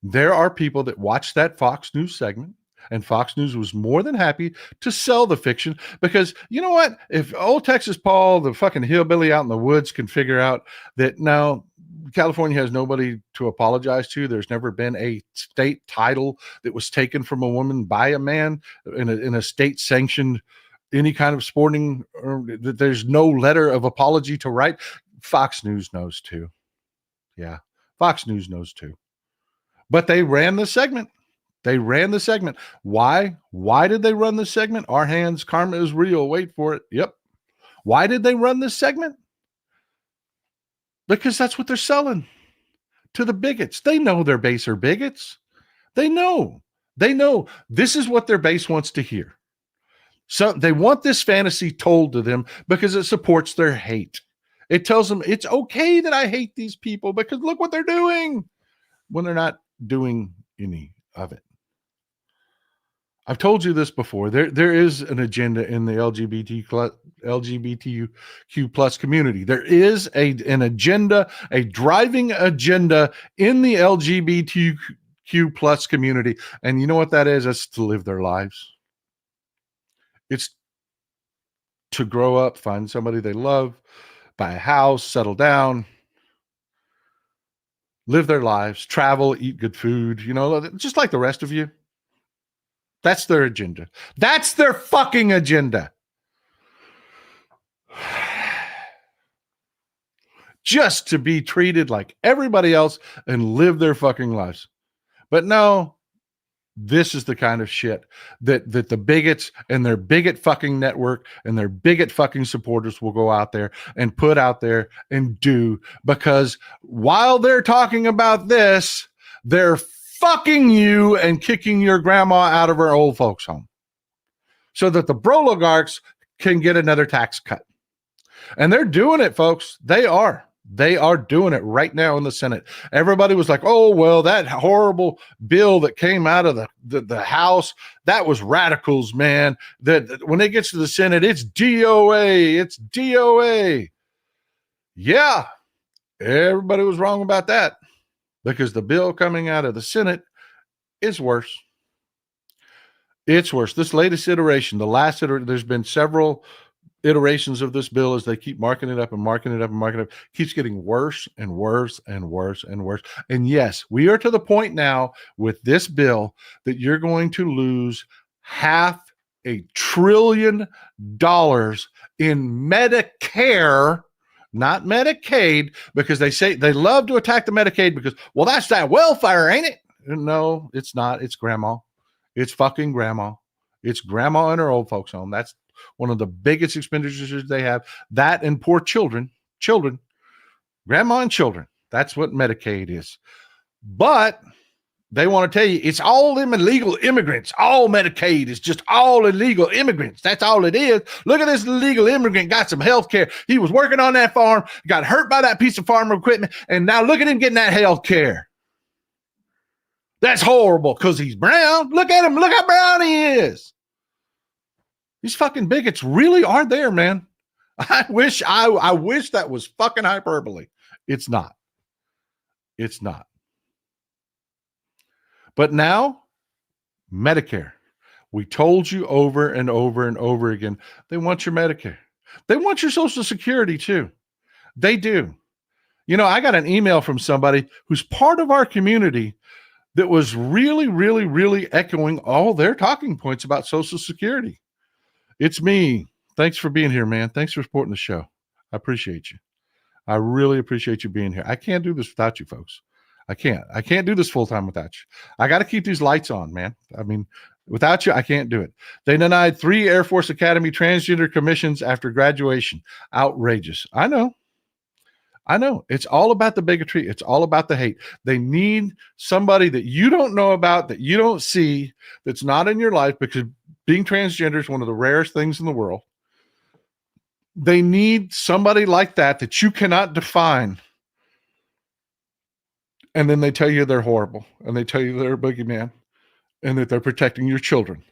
there are people that watch that Fox News segment, and Fox News was more than happy to sell the fiction, because you know what? If old Texas Paul, the fucking hillbilly out in the woods, can figure out that now California has nobody to apologize to, there's never been a state title that was taken from a woman by a man in a state sanctioned any kind of sporting, or that there's no letter of apology to write, Fox News knows too. Yeah, Fox News knows too. But they ran the segment. They ran the segment. Why? Why did they run the segment? Our hands, karma is real. Wait for it. Yep. Why did they run this segment? Because that's what they're selling to the bigots. They know their base are bigots. They know. They know this is what their base wants to hear. So they want this fantasy told to them because it supports their hate. It tells them it's okay that I hate these people because look what they're doing, when they're not doing any of it. I've told you this before. There is an agenda in the LGBTQ plus community. There is an agenda, a driving agenda in the LGBTQ plus community. And you know what that is? It's to live their lives. It's to grow up, find somebody they love, buy a house, settle down, live their lives, travel, eat good food, just like the rest of you. That's their agenda. That's their fucking agenda. Just to be treated like everybody else and live their fucking lives. But no, this is the kind of shit that the bigots and their bigot fucking network and their bigot fucking supporters will go out there and put out there and do, because while they're talking about this, they're fucking you and kicking your grandma out of her old folks home so that the broligarchs can get another tax cut. And they're doing it, folks. They are doing it right now in the Senate. Everybody was like, oh, well, that horrible bill that came out of the House, that was radicals, man. That when it gets to the Senate, it's DOA. It's DOA. Yeah, everybody was wrong about that, because the bill coming out of the Senate is worse. It's worse. This latest iteration, there's been several iterations of this bill as they keep marking it up and marking it up and marking it up, keeps getting worse and worse and worse and worse. And yes, we are to the point now with this bill that you're going to lose $500 billion in Medicare, not Medicaid, because they say they love to attack the Medicaid because, well, that's that welfare, ain't it? No, it's not. It's grandma. It's fucking grandma. It's grandma in her old folks home. That's one of the biggest expenditures they have. That and poor children, grandma and children. That's what Medicaid is. But they want to tell you it's all them illegal immigrants. All Medicaid is just all illegal immigrants. That's all it is. Look at this illegal immigrant, got some health care. He was working on that farm, got hurt by that piece of farm equipment, and now look at him getting that health care. That's horrible because he's brown. Look at him. Look how brown he is. These fucking bigots really are there, man. I wish that was fucking hyperbole. It's not. It's not. But now, Medicare. We told you over and over and over again, they want your Medicare. They want your Social Security too. They do. I got an email from somebody who's part of our community that was really, really, really echoing all their talking points about Social Security. It's me. Thanks for being here, man. Thanks for supporting the show. I appreciate you. I really appreciate you being here. I can't do this without you, folks. I can't do this full time without you. I got to keep these lights on, man. I mean, without you, I can't do it. They denied 3 Air Force Academy transgender commissions after graduation. Outrageous. I know. It's all about the bigotry. It's all about the hate. They need somebody that you don't know about, that you don't see, that's not in your life, because Being transgender is one of the rarest things in the world. They need somebody like that you cannot define. And then they tell you they're horrible. And they tell you they're a boogeyman. And that they're protecting your children.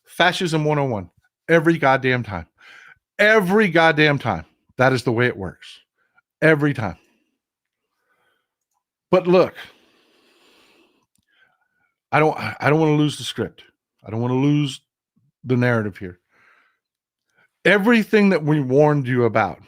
Fascism 101. Every goddamn time. Every goddamn time. That is the way it works. Every time. But look, I don't want to lose the script. I don't want to lose the narrative here. Everything that we warned you about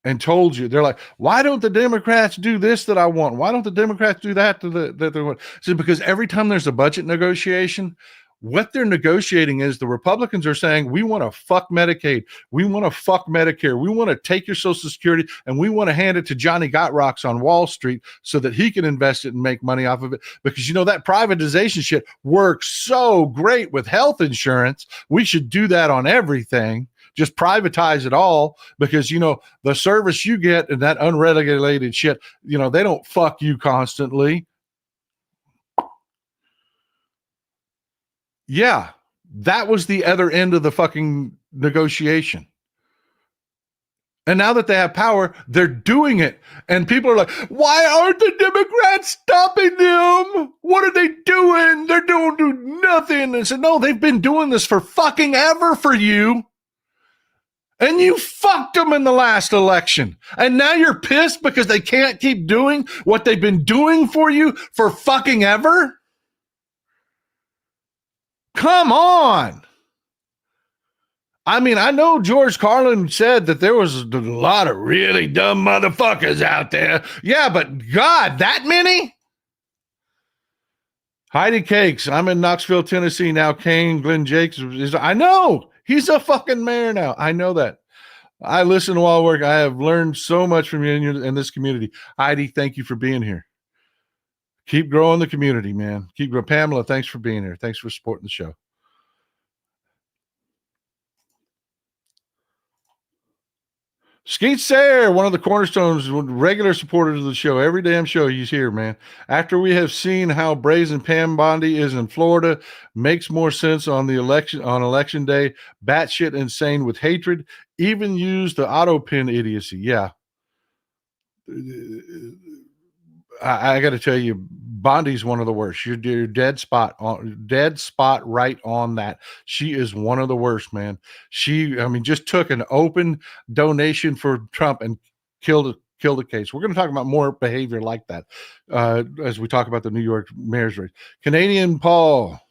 and told you, they're like, why don't the Democrats do this that I want? Why don't the Democrats do that that they want? So because every time there's a budget negotiation, what they're negotiating is the Republicans are saying, we want to fuck Medicaid. We want to fuck Medicare. We want to take your Social Security and we want to hand it to Johnny Gotrocks on Wall Street so that he can invest it and make money off of it. Because, that privatization shit works so great with health insurance. We should do that on everything. Just privatize it all because, the service you get and that unregulated shit, they don't fuck you constantly. Yeah, that was the other end of the fucking negotiation. And now that they have power, they're doing it. And people are like, why aren't the Democrats stopping them? What are they doing? They're doing nothing. And I said, no, they've been doing this for fucking ever for you. And you fucked them in the last election. And now you're pissed because they can't keep doing what they've been doing for you for fucking ever? Come on. I mean, I know George Carlin said that there was a lot of really dumb motherfuckers out there. Yeah, but God, that many? Heidi Cakes, I'm in Knoxville, Tennessee now. Kane Glenn Jakes is, I know. He's a fucking mayor now. I know that. I listen while I work. I have learned so much from you in this community. Heidi, thank you for being here. Keep growing the community, man. Keep growing. Pamela, thanks for being here. Thanks for supporting the show. Skeet Sayer, one of the cornerstones, regular supporters of the show. Every damn show he's here, man. After we have seen how brazen Pam Bondi is in Florida, makes more sense on election day. Batshit insane with hatred. Even use the auto pin idiocy. Yeah. I got to tell you, Bondi's one of the worst. You're dead spot right on that. She is one of the worst, man. Just took an open donation for Trump and killed a case. We're going to talk about more behavior like that as we talk about the New York mayor's race. Canadian Paul,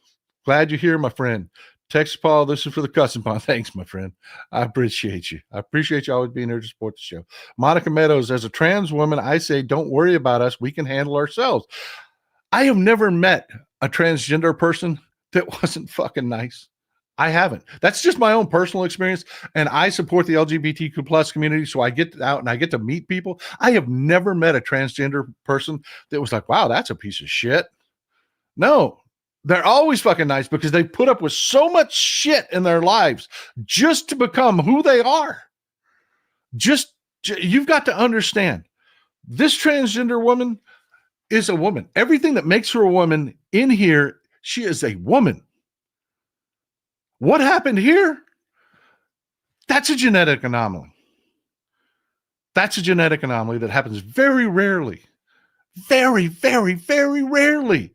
glad you're here, my friend. Texas Paul, this is for the cussing pond. Thanks, my friend. I appreciate you. I appreciate you always being here to support the show. Monica Meadows, as a trans woman, I say, don't worry about us. We can handle ourselves. I have never met a transgender person that wasn't fucking nice. I haven't. That's just my own personal experience. And I support the LGBTQ plus community. So I get out and I get to meet people. I have never met a transgender person that was like, wow, that's a piece of shit. No. They're always fucking nice because they put up with so much shit in their lives just to become who they are. You've got to understand, this transgender woman is a woman. Everything that makes her a woman in here, she is a woman. What happened here? That's a genetic anomaly. That's a genetic anomaly that happens very rarely. Very, very, very rarely.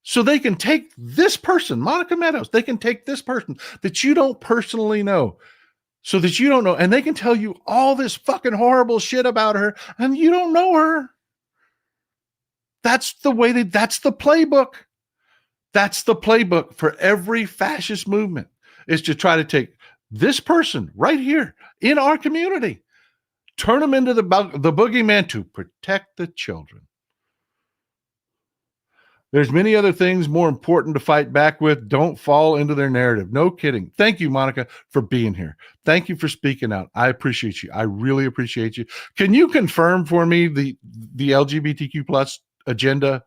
So they can take this person, Monica Meadows, they can take this person that you don't personally know, so that you don't know, and they can tell you all this fucking horrible shit about her, and you don't know her. That's the playbook. That's the playbook for every fascist movement, is to try to take this person right here in our community, turn them into the boogeyman to protect the children. There's many other things more important to fight back with. Don't fall into their narrative. No kidding. Thank you, Monica, for being here. Thank you for speaking out. I appreciate you. I really appreciate you. Can you confirm for me the LGBTQ plus agenda,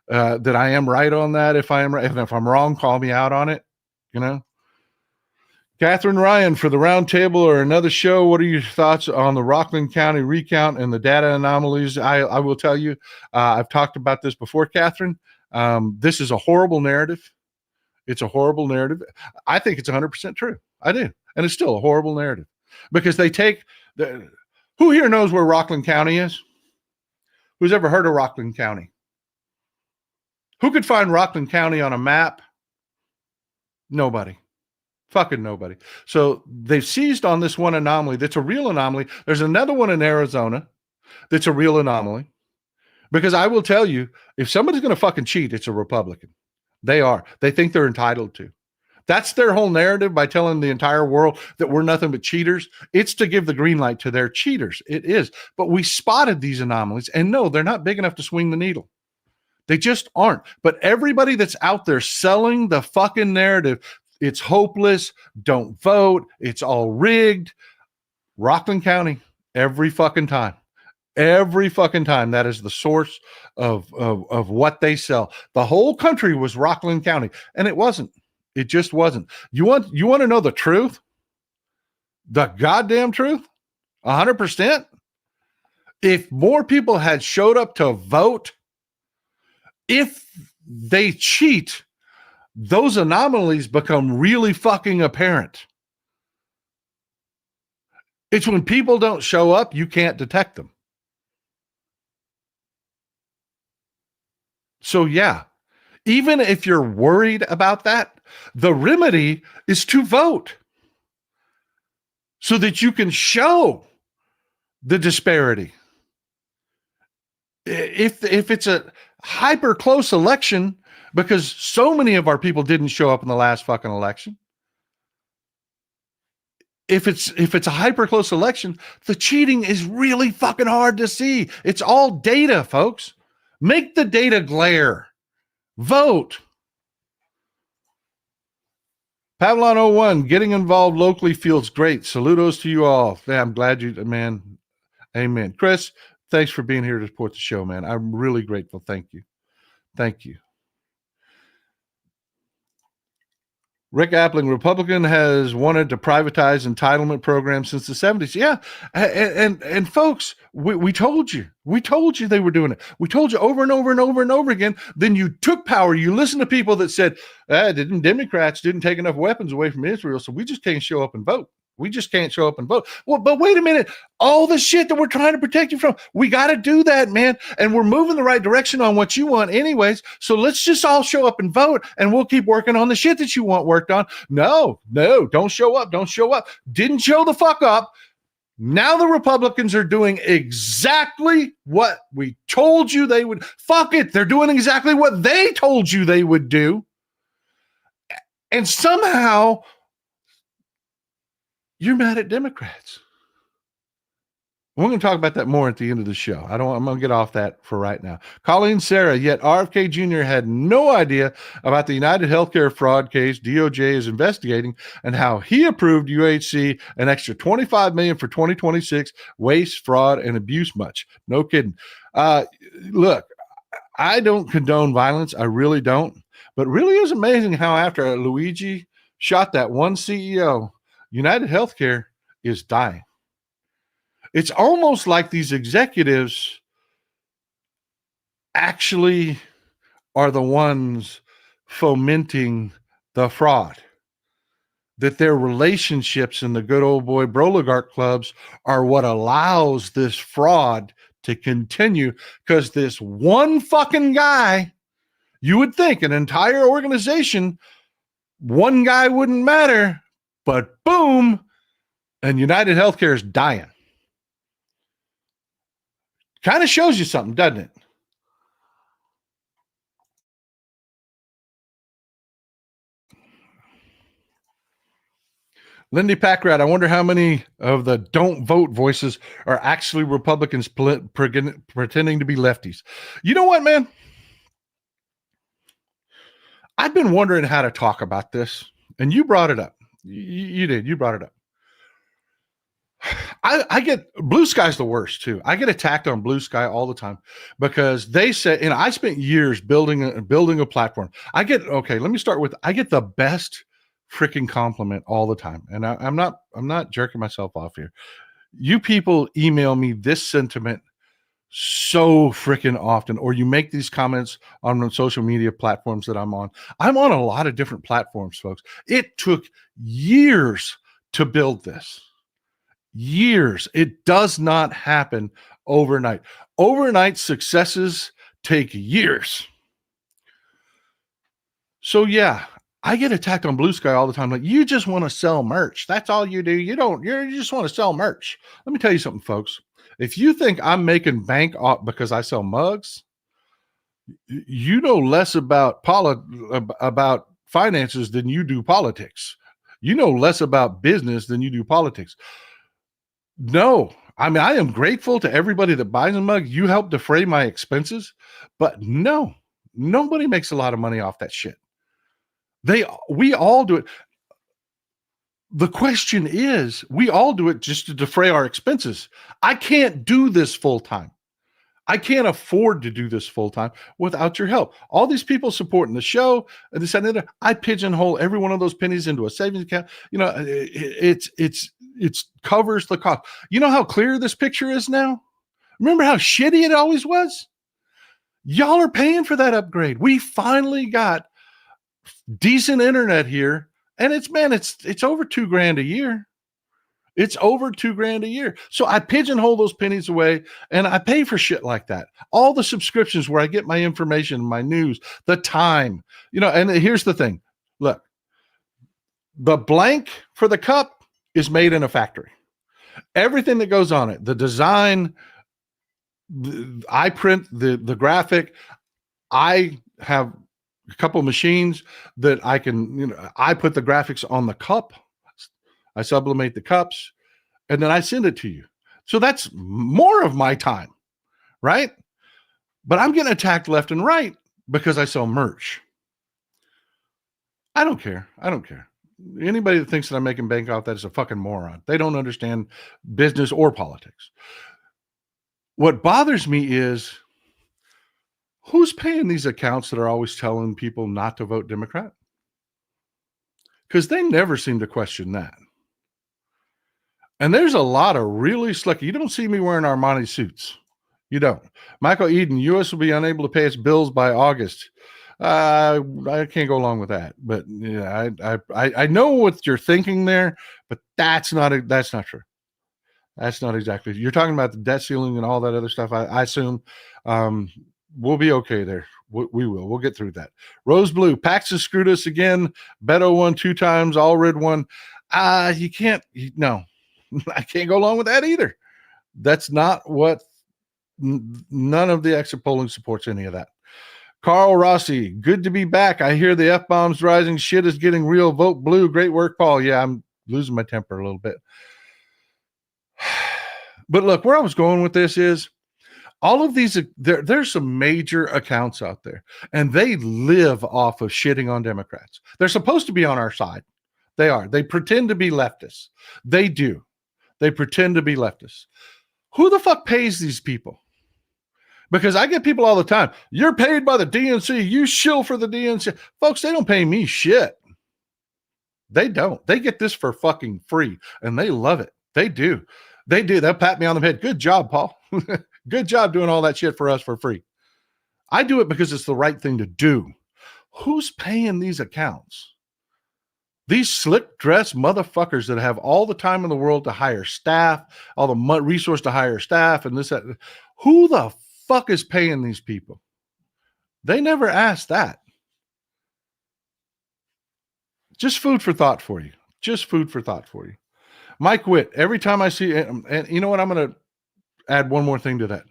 that I am right on that? If I am right, if I'm wrong, call me out on it. Catherine Ryan, for the round table or another show, what are your thoughts on the Rockland County recount and the data anomalies? I will tell you, I've talked about this before, Catherine. This is a horrible narrative. It's a horrible narrative. I think it's 100% true. I do. And it's still a horrible narrative because they take who here knows where Rockland County is? Who's ever heard of Rockland County? Who could find Rockland County on a map? Nobody. Fucking nobody. So they've seized on this one anomaly that's a real anomaly. There's another one in Arizona that's a real anomaly. Because I will tell you, if somebody's going to fucking cheat, it's a Republican. They are. They think they're entitled to. That's their whole narrative by telling the entire world that we're nothing but cheaters. It's to give the green light to their cheaters. It is. But we spotted these anomalies, and no, they're not big enough to swing the needle. They just aren't. But everybody that's out there selling the fucking narrative, it's hopeless, don't vote, it's all rigged. Rockland County, every fucking time. Every fucking time, that is the source of what they sell. The whole country was Rockland County, and it wasn't. It just wasn't. You want to know the truth? The goddamn truth? 100%? If more people had showed up to vote, if they cheat, those anomalies become really fucking apparent. It's when people don't show up, you can't detect them. So yeah, even if you're worried about that, the remedy is to vote so that you can show the disparity. If it's a hyper close election, because so many of our people didn't show up in the last fucking election. If it's a hyper close election, the cheating is really fucking hard to see. It's all data, folks. Make the data glare. Vote. Pavlon 01, getting involved locally feels great. Saludos to you all. Yeah, I'm glad you, man. Amen. Chris, thanks for being here to support the show, man. I'm really grateful. Thank you. Thank you. Rick Appling, Republican has wanted to privatize entitlement programs since the 70s. Yeah. And folks, we told you. We told you they were doing it. We told you over and over and over and over again. Then you took power. You listened to people that said, Democrats didn't take enough weapons away from Israel, so we just can't show up and vote. We just can't show up and vote. Well, but wait a minute. All the shit that we're trying to protect you from, we got to do that, man. And we're moving the right direction on what you want anyways. So let's just all show up and vote, and we'll keep working on the shit that you want worked on. No, don't show up. Don't show up. Didn't show the fuck up. Now the Republicans are doing exactly what we told you they would. Fuck it. They're doing exactly what they told you they would do. And somehow you're mad at Democrats. We're going to talk about that more at the end of the show. I'm going to get off that for right now. Colleen Sarah, yet RFK Jr. had no idea about the United Healthcare fraud case DOJ is investigating and how he approved UHC an extra $25 million for 2026 waste, fraud, and abuse much. No kidding. Look, I don't condone violence. I really don't. But really is amazing how after Luigi shot that one CEO, United Healthcare is dying. It's almost like these executives actually are the ones fomenting the fraud. That their relationships in the good old boy Broligarch clubs are what allows this fraud to continue, because this one fucking guy, you would think an entire organization, one guy wouldn't matter. But boom, and United Healthcare is dying. Kind of shows you something, doesn't it? Lindy Packrat, I wonder how many of the don't vote voices are actually Republicans pretending to be lefties. You know what, man? I've been wondering how to talk about this, and you brought it up. You did. You brought it up. I get Blue Sky's the worst too. I get attacked on Blue Sky all the time because they say, and I spent years building a platform. I get the best freaking compliment all the time. And I'm not jerking myself off here. You people email me this sentiment so freaking often, or you make these comments on the social media platforms that I'm on. I'm on a lot of different platforms, folks. It took years to build this. Years. It does not happen overnight. Overnight successes take years. So yeah, I get attacked on Blue Sky all the time. Like, you just want to sell merch. That's all you do. You just want to sell merch. Let me tell you something, folks. If you think I'm making bank off because I sell mugs, you know less about finances than you do politics. You know less about business than you do politics. No, I mean, I am grateful to everybody that buys a mug. You help defray my expenses, but no, nobody makes a lot of money off that shit. We all do it. The question is, we all do it just to defray our expenses. I can't do this full time. I can't afford to do this full time without your help. All these people supporting the show, and this and that, I pigeonhole every one of those pennies into a savings account. You know, it covers the cost. You know how clear this picture is now? Remember how shitty it always was? Y'all are paying for that upgrade. We finally got decent internet here, and it's over $2,000 a year. It's over $2,000 a year. So I pigeonhole those pennies away, and I pay for shit like that. All the subscriptions where I get my information, my news, the time, you know. And here's the thing. Look, the blank for the cup is made in a factory. Everything that goes on it, the design, I print the graphic. I have a couple machines that I can, you know, I put the graphics on the cup. I sublimate the cups, and then I send it to you. So that's more of my time, right? But I'm getting attacked left and right because I sell merch. I don't care. I don't care. Anybody that thinks that I'm making bank off that is a fucking moron. They don't understand business or politics. What bothers me is, who's paying these accounts that are always telling people not to vote Democrat? Because they never seem to question that. And there's a lot of really slick. You don't see me wearing Armani suits. You don't. Michael Eden, U.S. will be unable to pay its bills by August. I can't go along with that. But yeah, I know what you're thinking there, but that's not true. That's not exactly. You're talking about the debt ceiling and all that other stuff. I assume we'll be okay there. We will. We'll get through that. Rose Blue, Paxton screwed us again. Beto won 2 times. Allred won. You can't. No. I can't go along with that either. That's not what, none of the exit polling supports any of that. Carl Rossi, good to be back. I hear the F-bombs rising. Shit is getting real. Vote blue. Great work, Paul. Yeah, I'm losing my temper a little bit. But look, where I was going with this is, all of these, there's some major accounts out there, and they live off of shitting on Democrats. They're supposed to be on our side. They are. They pretend to be leftists. They do. They pretend to be leftists. Who the fuck pays these people? Because I get people all the time. You're paid by the DNC. You shill for the DNC. Folks, they don't pay me shit. They don't. They get this for fucking free, and they love it. They do. They do. They'll pat me on the head. Good job, Paul. Good job doing all that shit for us for free. I do it because it's the right thing to do. Who's paying these accounts? These slick dress motherfuckers that have all the time in the world to hire staff, all the resource to hire staff, and this, that. Who the fuck is paying these people? They never asked that. Just food for thought for you. Just food for thought for you. Mike Witt, every time I see, and you know what, I'm going to add one more thing to that.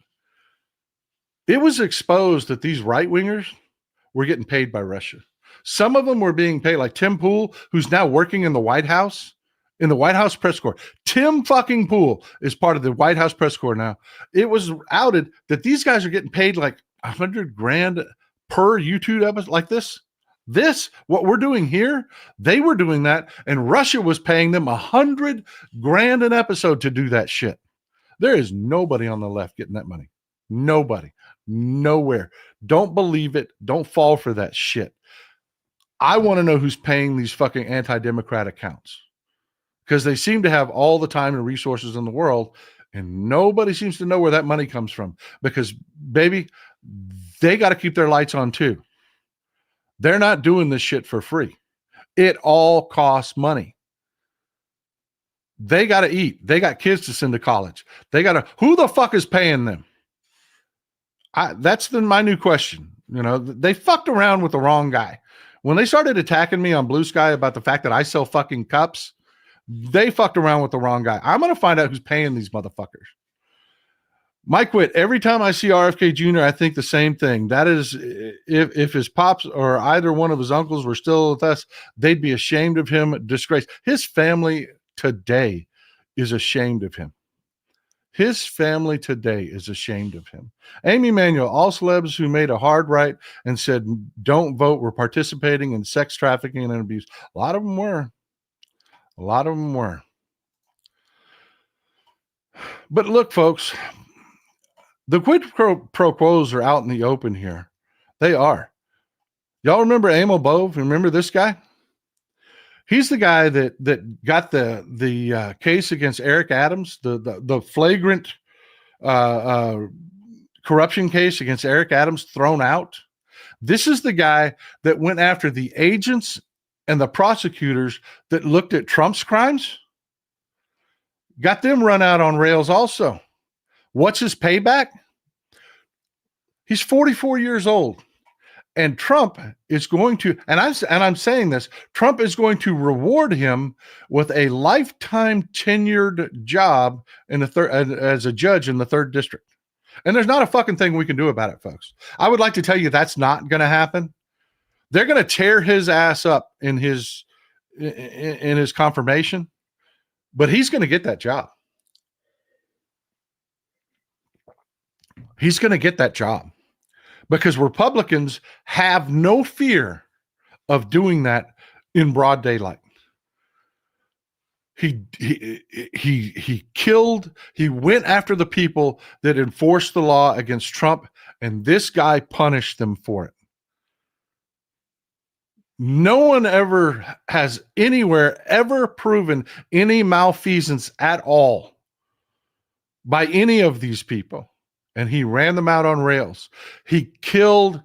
It was exposed that these right-wingers were getting paid by Russia. Some of them were being paid, like Tim Pool, who's now working in the White House, in the White House press corps. Tim fucking Pool is part of the White House press corps now. It was outed that these guys are getting paid like $100,000 per YouTube episode like this. This, what we're doing here, they were doing that, and Russia was paying them $100,000 an episode to do that shit. There is nobody on the left getting that money. Nobody. Nowhere. Don't believe it. Don't fall for that shit. I want to know who's paying these fucking anti-democrat accounts, because they seem to have all the time and resources in the world, And nobody seems to know where that money comes from because, baby, they got to keep their lights on too. They're not doing this shit for free. It all costs money. They got to eat. They got kids to send to college. They got to, who the fuck is paying them? That's my new question. You know, they fucked around with the wrong guy. When they started attacking me on Blue Sky about the fact that I sell fucking cups, they fucked around with the wrong guy. I'm going to find out who's paying these motherfuckers. Mike Witt, every time I see RFK Jr., I think the same thing. That is, if his pops or either one of his uncles were still with us, they'd be ashamed of him, disgraced. His family today is ashamed of him. His family today is ashamed of him. Amy Manuel, all celebs who made a hard right and said, don't vote, were participating in sex trafficking and abuse. A lot of them were. A lot of them were. But look, folks, the quid pro quos are out in the open here. They are. Y'all remember Emil Bove? Remember this guy? He's the guy that got the case against Eric Adams, the flagrant corruption case against Eric Adams thrown out. This is the guy that went after the agents and the prosecutors that looked at Trump's crimes. Got them run out on rails also. What's his payback? He's 44 years old. And Trump is going to, and I'm saying this, Trump is going to reward him with a lifetime tenured job in the as a judge in the 3rd district. And there's not a fucking thing we can do about it, folks. I would like to tell you that's not going to happen. They're going to tear his ass up in his confirmation, but he's going to get that job. He's going to get that job. Because Republicans have no fear of doing that in broad daylight. He went after the people that enforced the law against Trump, and this guy punished them for it. No one ever has anywhere ever proven any malfeasance at all by any of these people. And he ran them out on rails. He killed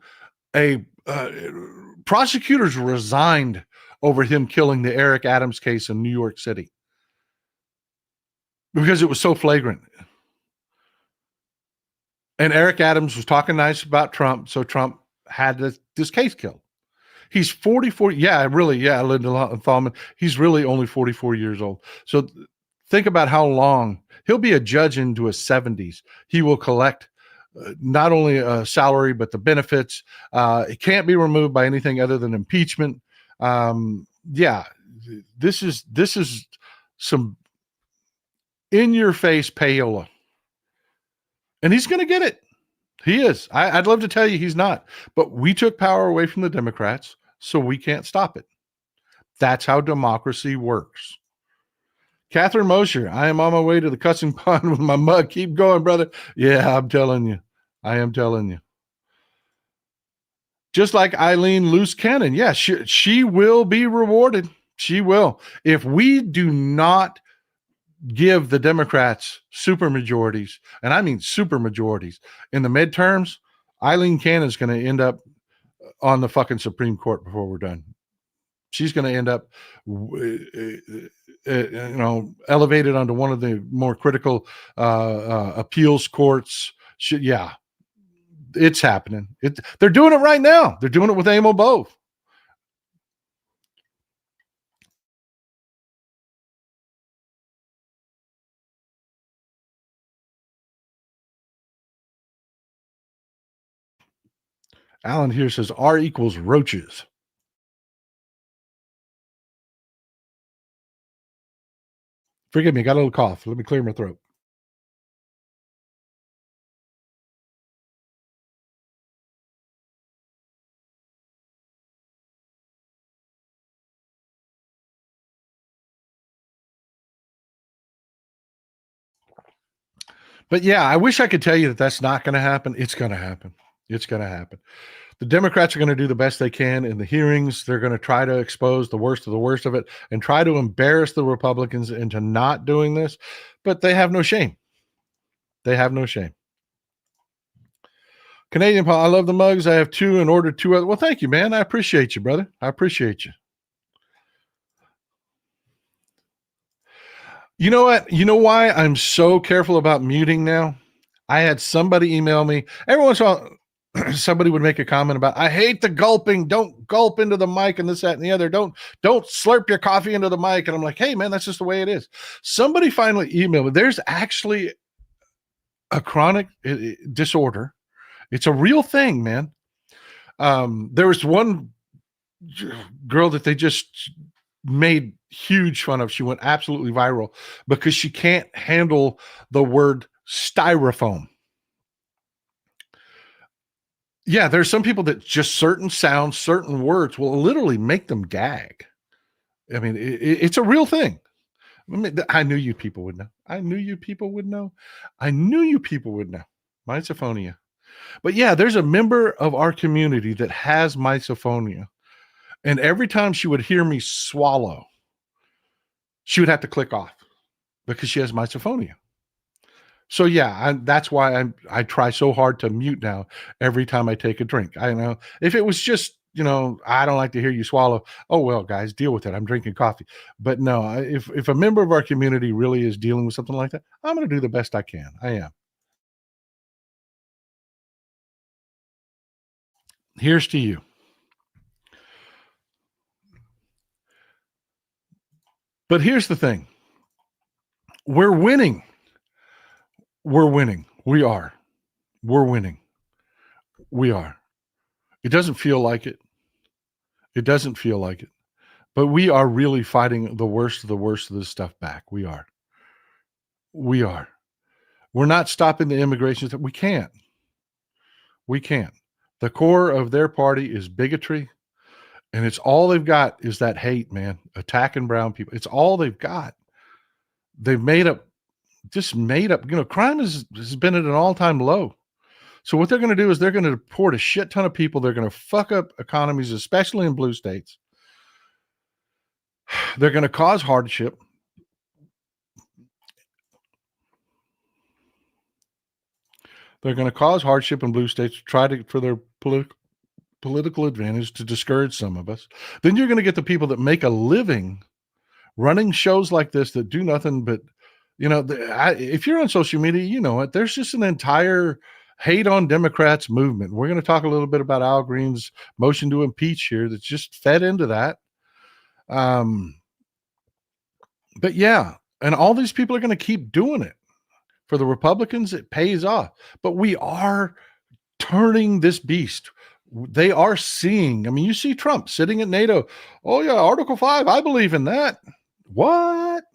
prosecutors resigned over him killing the Eric Adams case in New York City because it was so flagrant. And Eric Adams was talking nice about Trump, so Trump had this case killed. He's 44. Yeah, Linda Thalman. He's really only 44 years old. So think about how long. He'll be a judge into his 70s. He will collect not only a salary, but the benefits. It can't be removed by anything other than impeachment. This is some in-your-face payola. And he's going to get it. He is. I'd love to tell you he's not. But we took power away from the Democrats, so we can't stop it. That's how democracy works. Catherine Mosher, I am on my way to the cussing pond with my mug. Keep going, brother. Yeah, I'm telling you. I am telling you. Just like Eileen Loose Cannon. Yeah, she will be rewarded. She will. If we do not give the Democrats super majorities, and I mean super majorities, in the midterms, Eileen Cannon is going to end up on the fucking Supreme Court before we're done. She's going to end up elevated onto one of the more critical appeals courts. It's happening. They're doing it right now. They're doing it with Emil Bove. Alan here says R equals roaches. Forgive me, got a little cough. Let me clear my throat. But yeah, I wish I could tell you that that's not going to happen. It's going to happen. It's going to happen. The Democrats are going to do the best they can in the hearings. They're going to try to expose the worst of the worst of it and try to embarrass the Republicans into not doing this, but they have no shame. They have no shame. Canadian Paul, I love the mugs. I have 2 and ordered 2 other. Well, thank you, man. I appreciate you, brother. I appreciate you. You know what? You know why I'm so careful about muting now? I had somebody email me. Every once in a while, somebody would make a comment about, I hate the gulping. Don't gulp into the mic and this, that, and the other. Don't slurp your coffee into the mic. And I'm like, hey, man, that's just the way it is. Somebody finally emailed me. There's actually a chronic disorder. It's a real thing, man. There was one girl that they just made huge fun of. She went absolutely viral because she can't handle the word styrofoam. Yeah, there's some people that just certain sounds, certain words will literally make them gag. I mean, it's a real thing. I knew you people would know. I knew you people would know. I knew you people would know. Misophonia. But yeah, there's a member of our community that has misophonia. And every time she would hear me swallow, she would have to click off because she has misophonia. So yeah, that's why I try so hard to mute now every time I take a drink. I know if it was just, I don't like to hear you swallow. Oh, well, guys, deal with it. I'm drinking coffee. But no, if a member of our community really is dealing with something like that, I'm going to do the best I can. I am. Here's to you. But here's the thing. We're winning. We're winning. We are. We're winning. We are. It doesn't feel like it. It doesn't feel like it. But we are really fighting the worst of this stuff back. We are. We are. We're not stopping the immigration. We can't. We can't. The core of their party is bigotry. And it's all they've got is that hate, man. Attacking brown people. It's all they've got. They've made up, crime has been at an all-time low. So what they're going to do is they're going to deport a shit ton of people. They're going to fuck up economies, especially in blue states. They're going to cause hardship. They're going to cause hardship in blue states to try to, for their political advantage, to discourage some of us. Then you're going to get the people that make a living running shows like this that do nothing but, if you're on social media, you know it. There's just an entire hate on Democrats movement. We're going to talk a little bit about Al Green's motion to impeach here that's just fed into that. But yeah, and all these people are going to keep doing it. For the Republicans, it pays off. But we are turning this beast. They are seeing, you see Trump sitting at NATO. Oh yeah, Article 5, I believe in that. What?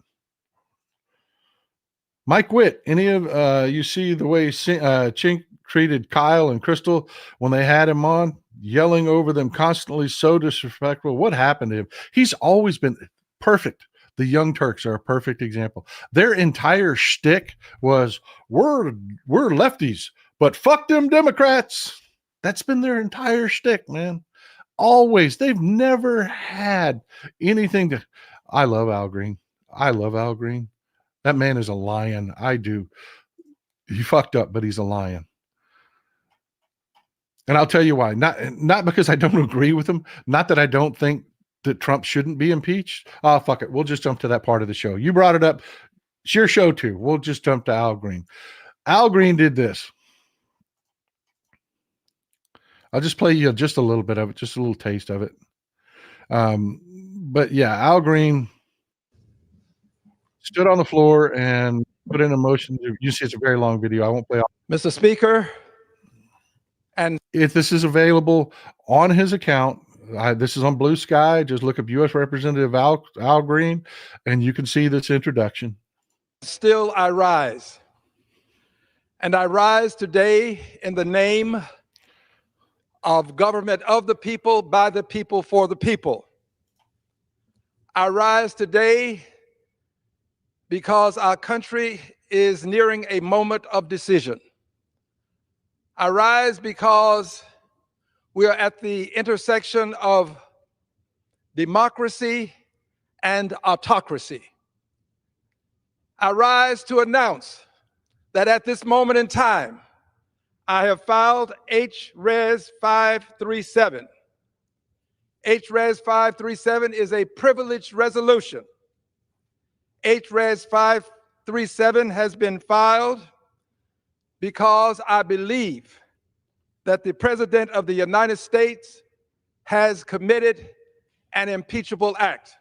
Mike Witt, any of you see the way Chink treated Kyle and Crystal when they had him on, yelling over them constantly, so disrespectful. What happened to him? He's always been perfect. The Young Turks are a perfect example. Their entire shtick was, we're lefties, but fuck them Democrats. That's been their entire shtick, man. Always. They've never had anything to. I love Al Green. I love Al Green. That man is a lion. I do. He fucked up, but he's a lion. And I'll tell you why. Not because I don't agree with him. Not that I don't think that Trump shouldn't be impeached. Oh, fuck it. We'll just jump to that part of the show. You brought it up. It's your show too. We'll just jump to Al Green. Al Green did this. I'll just play you just a little bit of it, just a little taste of it. But yeah, Al Green stood on the floor and put in a motion. You see, it's a very long video. I won't play all. Mr. Speaker, and if this is available on his account, this is on Blue Sky. Just look up U.S. Representative Al Green, and you can see this introduction. still I rise. And I rise today in the name of government of the people, by the people, for the people. I rise today because our country is nearing a moment of decision. I rise because we are at the intersection of democracy and autocracy. I rise to announce that at this moment in time, I have filed HRes 537. HRes 537 is a privileged resolution. HRes 537 has been filed because I believe that the President of the United States has committed an impeachable act.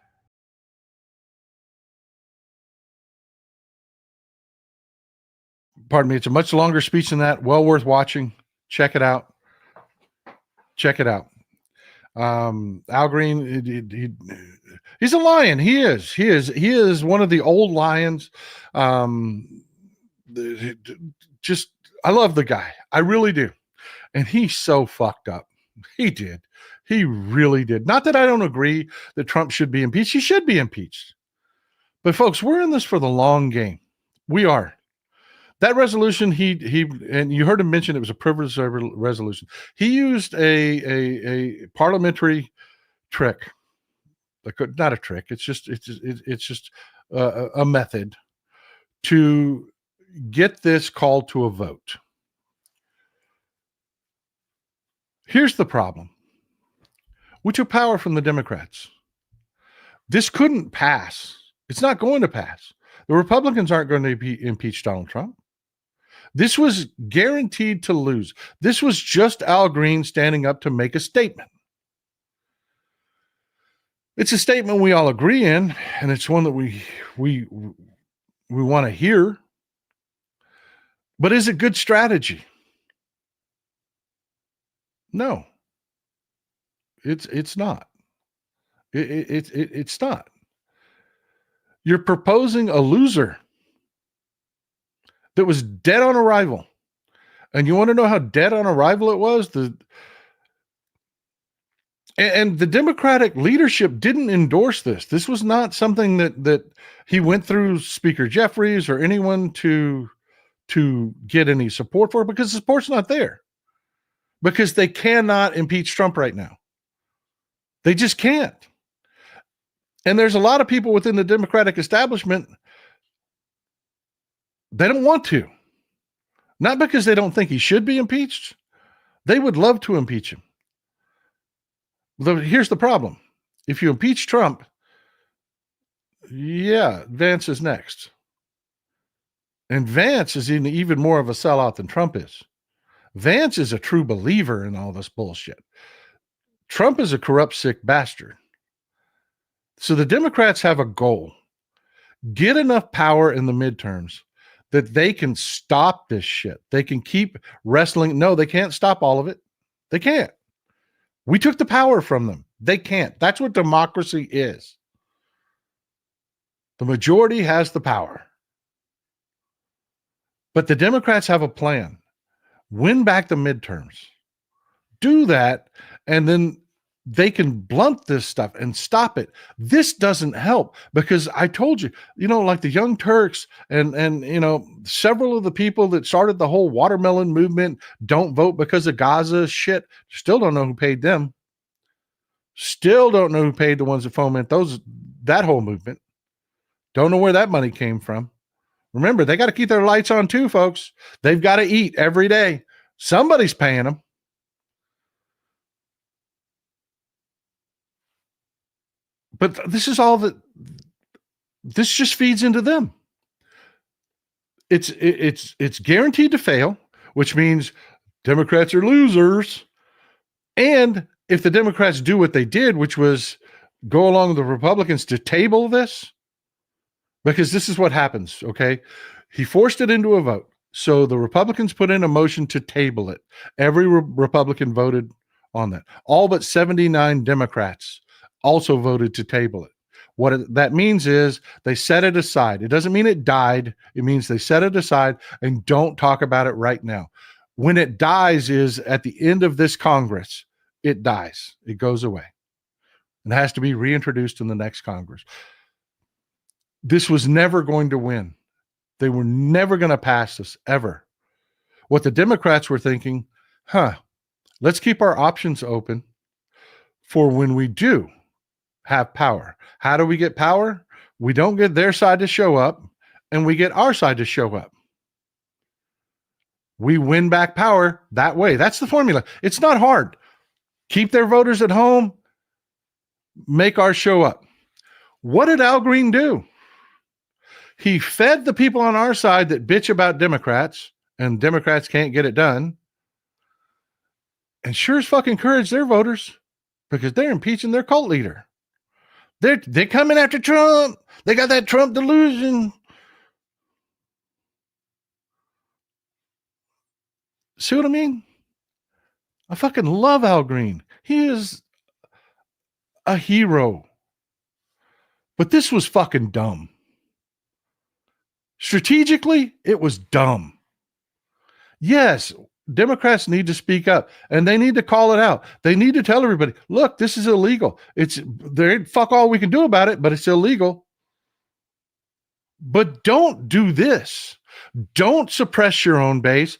Pardon me, it's a much longer speech than that. Well worth watching. Check it out. Check it out. Al Green, he's a lion. He is one of the old lions. Just, I love the guy. I really do. And he's so fucked up. He did. He really did. Not that I don't agree that Trump should be impeached. He should be impeached. But folks, we're in this for the long game. We are. That resolution, he and you heard him mention it was a privileged resolution. He used a parliamentary trick, not a trick. It's just a method to get this called to a vote. Here's the problem. We took power from the Democrats. This couldn't pass. It's not going to pass. The Republicans aren't going to impeach Donald Trump. This was guaranteed to lose. This was just Al Green standing up to make a statement. It's a statement we all agree in, and it's one that we want to hear. But is it good strategy? No. It's not. It's not. You're proposing a loser that was dead on arrival. And you want to know how dead on arrival it was? And the Democratic leadership didn't endorse this. This was not something that he went through Speaker Jeffries or anyone to get any support for, because the support's not there. Because they cannot impeach Trump right now. They just can't. And there's a lot of people within the Democratic establishment, they don't want to. Not because they don't think he should be impeached. They would love to impeach him. Here's the problem. If you impeach Trump, yeah, Vance is next. And Vance is even more of a sellout than Trump is. Vance is a true believer in all this bullshit. Trump is a corrupt, sick bastard. So the Democrats have a goal. Get enough power in the midterms that they can stop this shit. They can keep wrestling. No, they can't stop all of it. They can't. We took the power from them. They can't. That's what democracy is. The majority has the power. But the Democrats have a plan. Win back the midterms. Do that, and then they can blunt this stuff and stop it. This doesn't help, because I told you, like the Young Turks and several of the people that started the whole watermelon movement, don't vote because of Gaza shit, still don't know who paid them. Still don't know who paid the ones that foment that whole movement. Don't know where that money came from. Remember, they got to keep their lights on too, folks. They've got to eat every day. Somebody's paying them. But this is all that. This just feeds into them. It's guaranteed to fail, which means Democrats are losers. And if the Democrats do what they did, which was go along with the Republicans to table this, because this is what happens, okay? He forced it into a vote. So the Republicans put in a motion to table it. Every Republican voted on that. All but 79 Democrats also voted to table it. What that means is they set it aside. It doesn't mean it died. It means they set it aside and don't talk about it right now. When it dies is at the end of this Congress. It dies. It goes away. It has to be reintroduced in the next Congress. This was never going to win. They were never going to pass this, ever. What the Democrats were thinking, let's keep our options open for when we do have power. How do we get power? We don't get their side to show up, and we get our side to show up. We win back power that way. That's the formula. It's not hard. Keep their voters at home, make our show up. What did Al Green do? He fed the people on our side that bitch about Democrats, and Democrats can't get it done, and sure as fuck encourage their voters because they're impeaching their cult leader. They're coming after Trump. They got that Trump delusion. See what I mean? I fucking love Al Green. He is a hero. But this was fucking dumb. Strategically, it was dumb. Yes, Democrats need to speak up and they need to call it out. They need to tell everybody, look, this is illegal. There ain't fuck all we can do about it, but it's illegal. But don't do this. Don't suppress your own base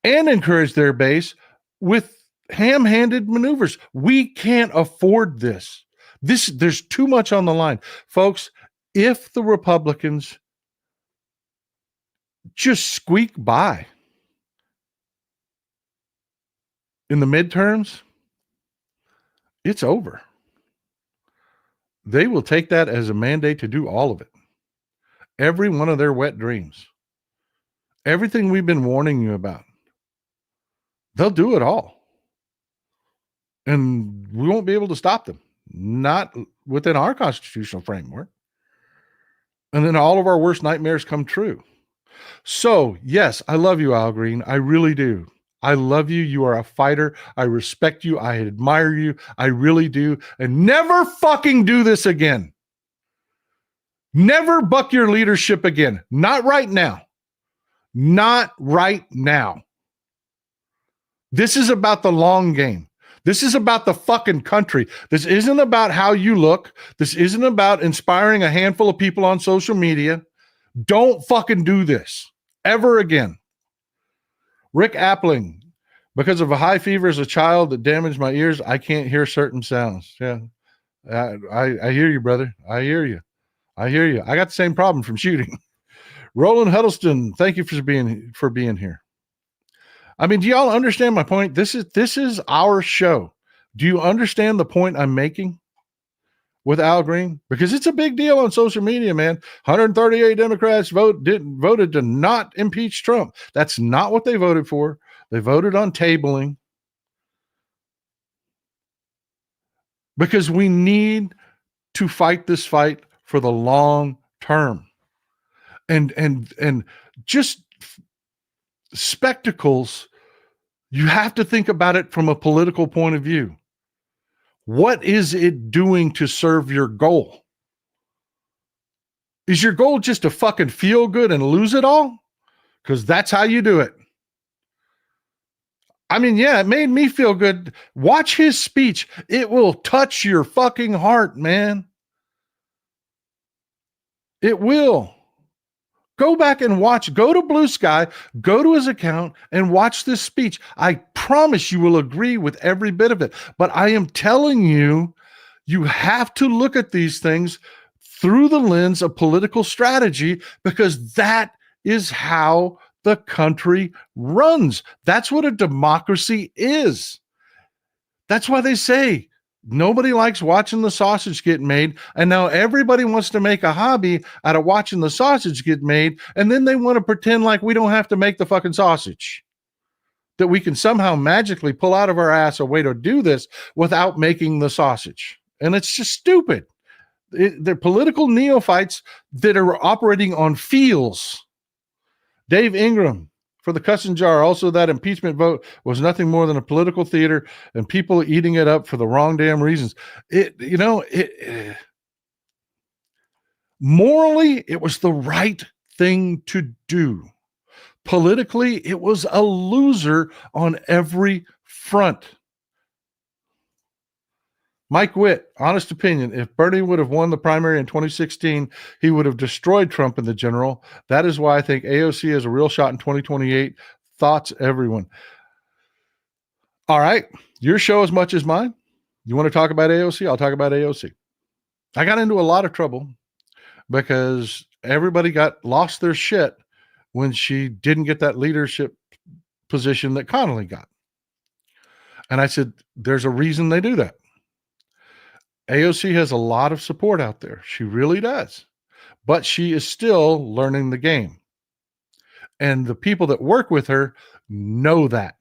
and encourage their base with ham-handed maneuvers. We can't afford this. There's too much on the line. Folks, if the Republicans just squeak by in the midterms, it's over. They will take that as a mandate to do all of it. Every one of their wet dreams. Everything we've been warning you about. They'll do it all. And we won't be able to stop them. Not within our constitutional framework. And then all of our worst nightmares come true. So, yes, I love you, Al Green. I really do. I love you. You are a fighter. I respect you. I admire you. I really do. And never fucking do this again. Never buck your leadership again. Not right now. Not right now. This is about the long game. This is about the fucking country. This isn't about how you look. This isn't about inspiring a handful of people on social media. Don't fucking do this ever again. Rick Appling, because of a high fever as a child that damaged my ears, I can't hear certain sounds. Yeah, I hear you, brother. I hear you. I hear you. I got the same problem from shooting. Roland Huddleston, thank you for being here. I mean, do y'all understand my point? This is our show. Do you understand the point I'm making with Al Green? Because it's a big deal on social media, man. 138 Democrats voted to not impeach Trump. That's not what they voted for. They voted on tabling. Because we need to fight this fight for the long term. And just spectacles, you have to think about it from a political point of view. What is it doing to serve your goal? Is your goal just to fucking feel good and lose it all? Because that's how you do it. I mean, yeah, it made me feel good. Watch his speech. It will touch your fucking heart, man. It will. Go back and watch. Go to Blue Sky, go to his account and watch this speech. I promise you will agree with every bit of it. But I am telling you, you have to look at these things through the lens of political strategy because that is how the country runs. That's what a democracy is. That's why they say nobody likes watching the sausage get made, and now everybody wants to make a hobby out of watching the sausage get made, and then they want to pretend like we don't have to make the fucking sausage, that we can somehow magically pull out of our ass a way to do this without making the sausage. And it's just stupid. They're political neophytes that are operating on feels. Dave Ingram, for the cussing jar, also that impeachment vote was nothing more than a political theater and people eating it up for the wrong damn reasons. Morally, it was the right thing to do. Politically, it was a loser on every front. Mike Witt, honest opinion, if Bernie would have won the primary in 2016, he would have destroyed Trump in the general. That is why I think AOC has a real shot in 2028. Thoughts, everyone. All right. Your show as much as mine. You want to talk about AOC? I'll talk about AOC. I got into a lot of trouble because everybody lost their shit when she didn't get that leadership position that Connolly got. And I said, there's a reason they do that. AOC has a lot of support out there. She really does. But she is still learning the game. And the people that work with her know that.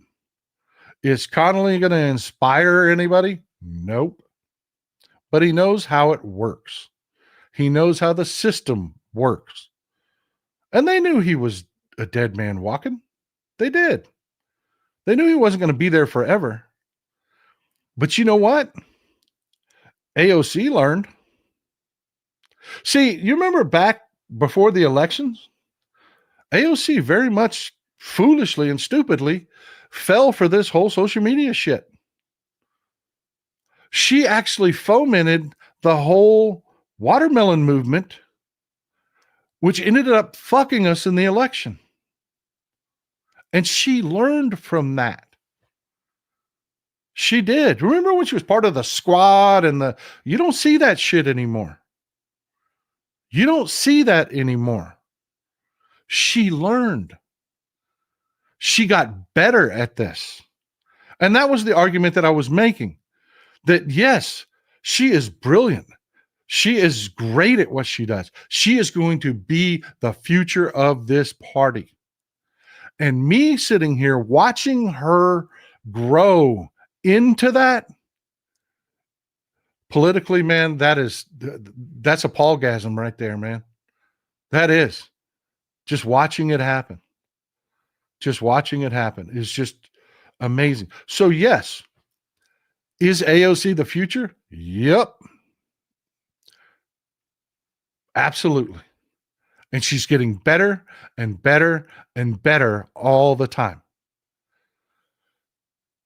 Is Connolly going to inspire anybody? Nope. But he knows how it works. He knows how the system works. And they knew he was a dead man walking. They did. They knew he wasn't going to be there forever. But you know what? AOC learned. See, you remember back before the elections? AOC very much foolishly and stupidly fell for this whole social media shit. She actually fomented the whole watermelon movement, which ended up fucking us in the election. And she learned from that. She did. Remember when she was part of the squad and you don't see that shit anymore. You don't see that anymore. She learned. She got better at this. And that was the argument that I was making. That yes, she is brilliant. She is great at what she does. She is going to be the future of this party. And me sitting here watching her grow into that, politically, man, that's a Paulgasm right there, man. That is. Just watching it happen. Just watching it happen is just amazing. So yes, is AOC the future? Yep. Absolutely. And she's getting better and better and better all the time.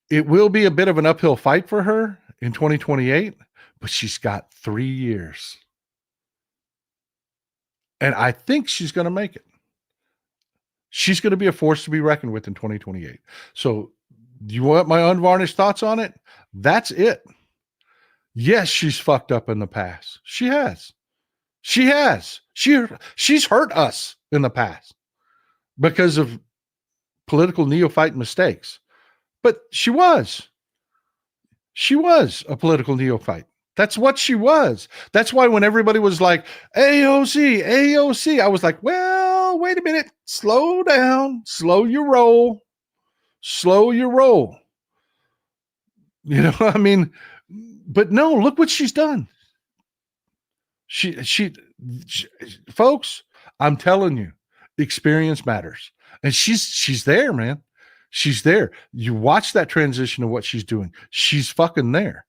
It will be a bit of an uphill fight for her in 2028, but she's got 3 years. And I think she's going to make it. She's going to be a force to be reckoned with in 2028. So, do you want my unvarnished thoughts on it? That's it. Yes, she's fucked up in the past. She has. She has. She's hurt us in the past because of political neophyte mistakes. But she was. She was a political neophyte. That's what she was. That's why when everybody was like, AOC, AOC, I was like, well, wait a minute. Slow down. Slow your roll. Slow your roll. You know, I mean, but no, look what she's done. She folks, I'm telling you, experience matters. And she's there, man. She's there. You watch that transition of what she's doing. She's fucking there.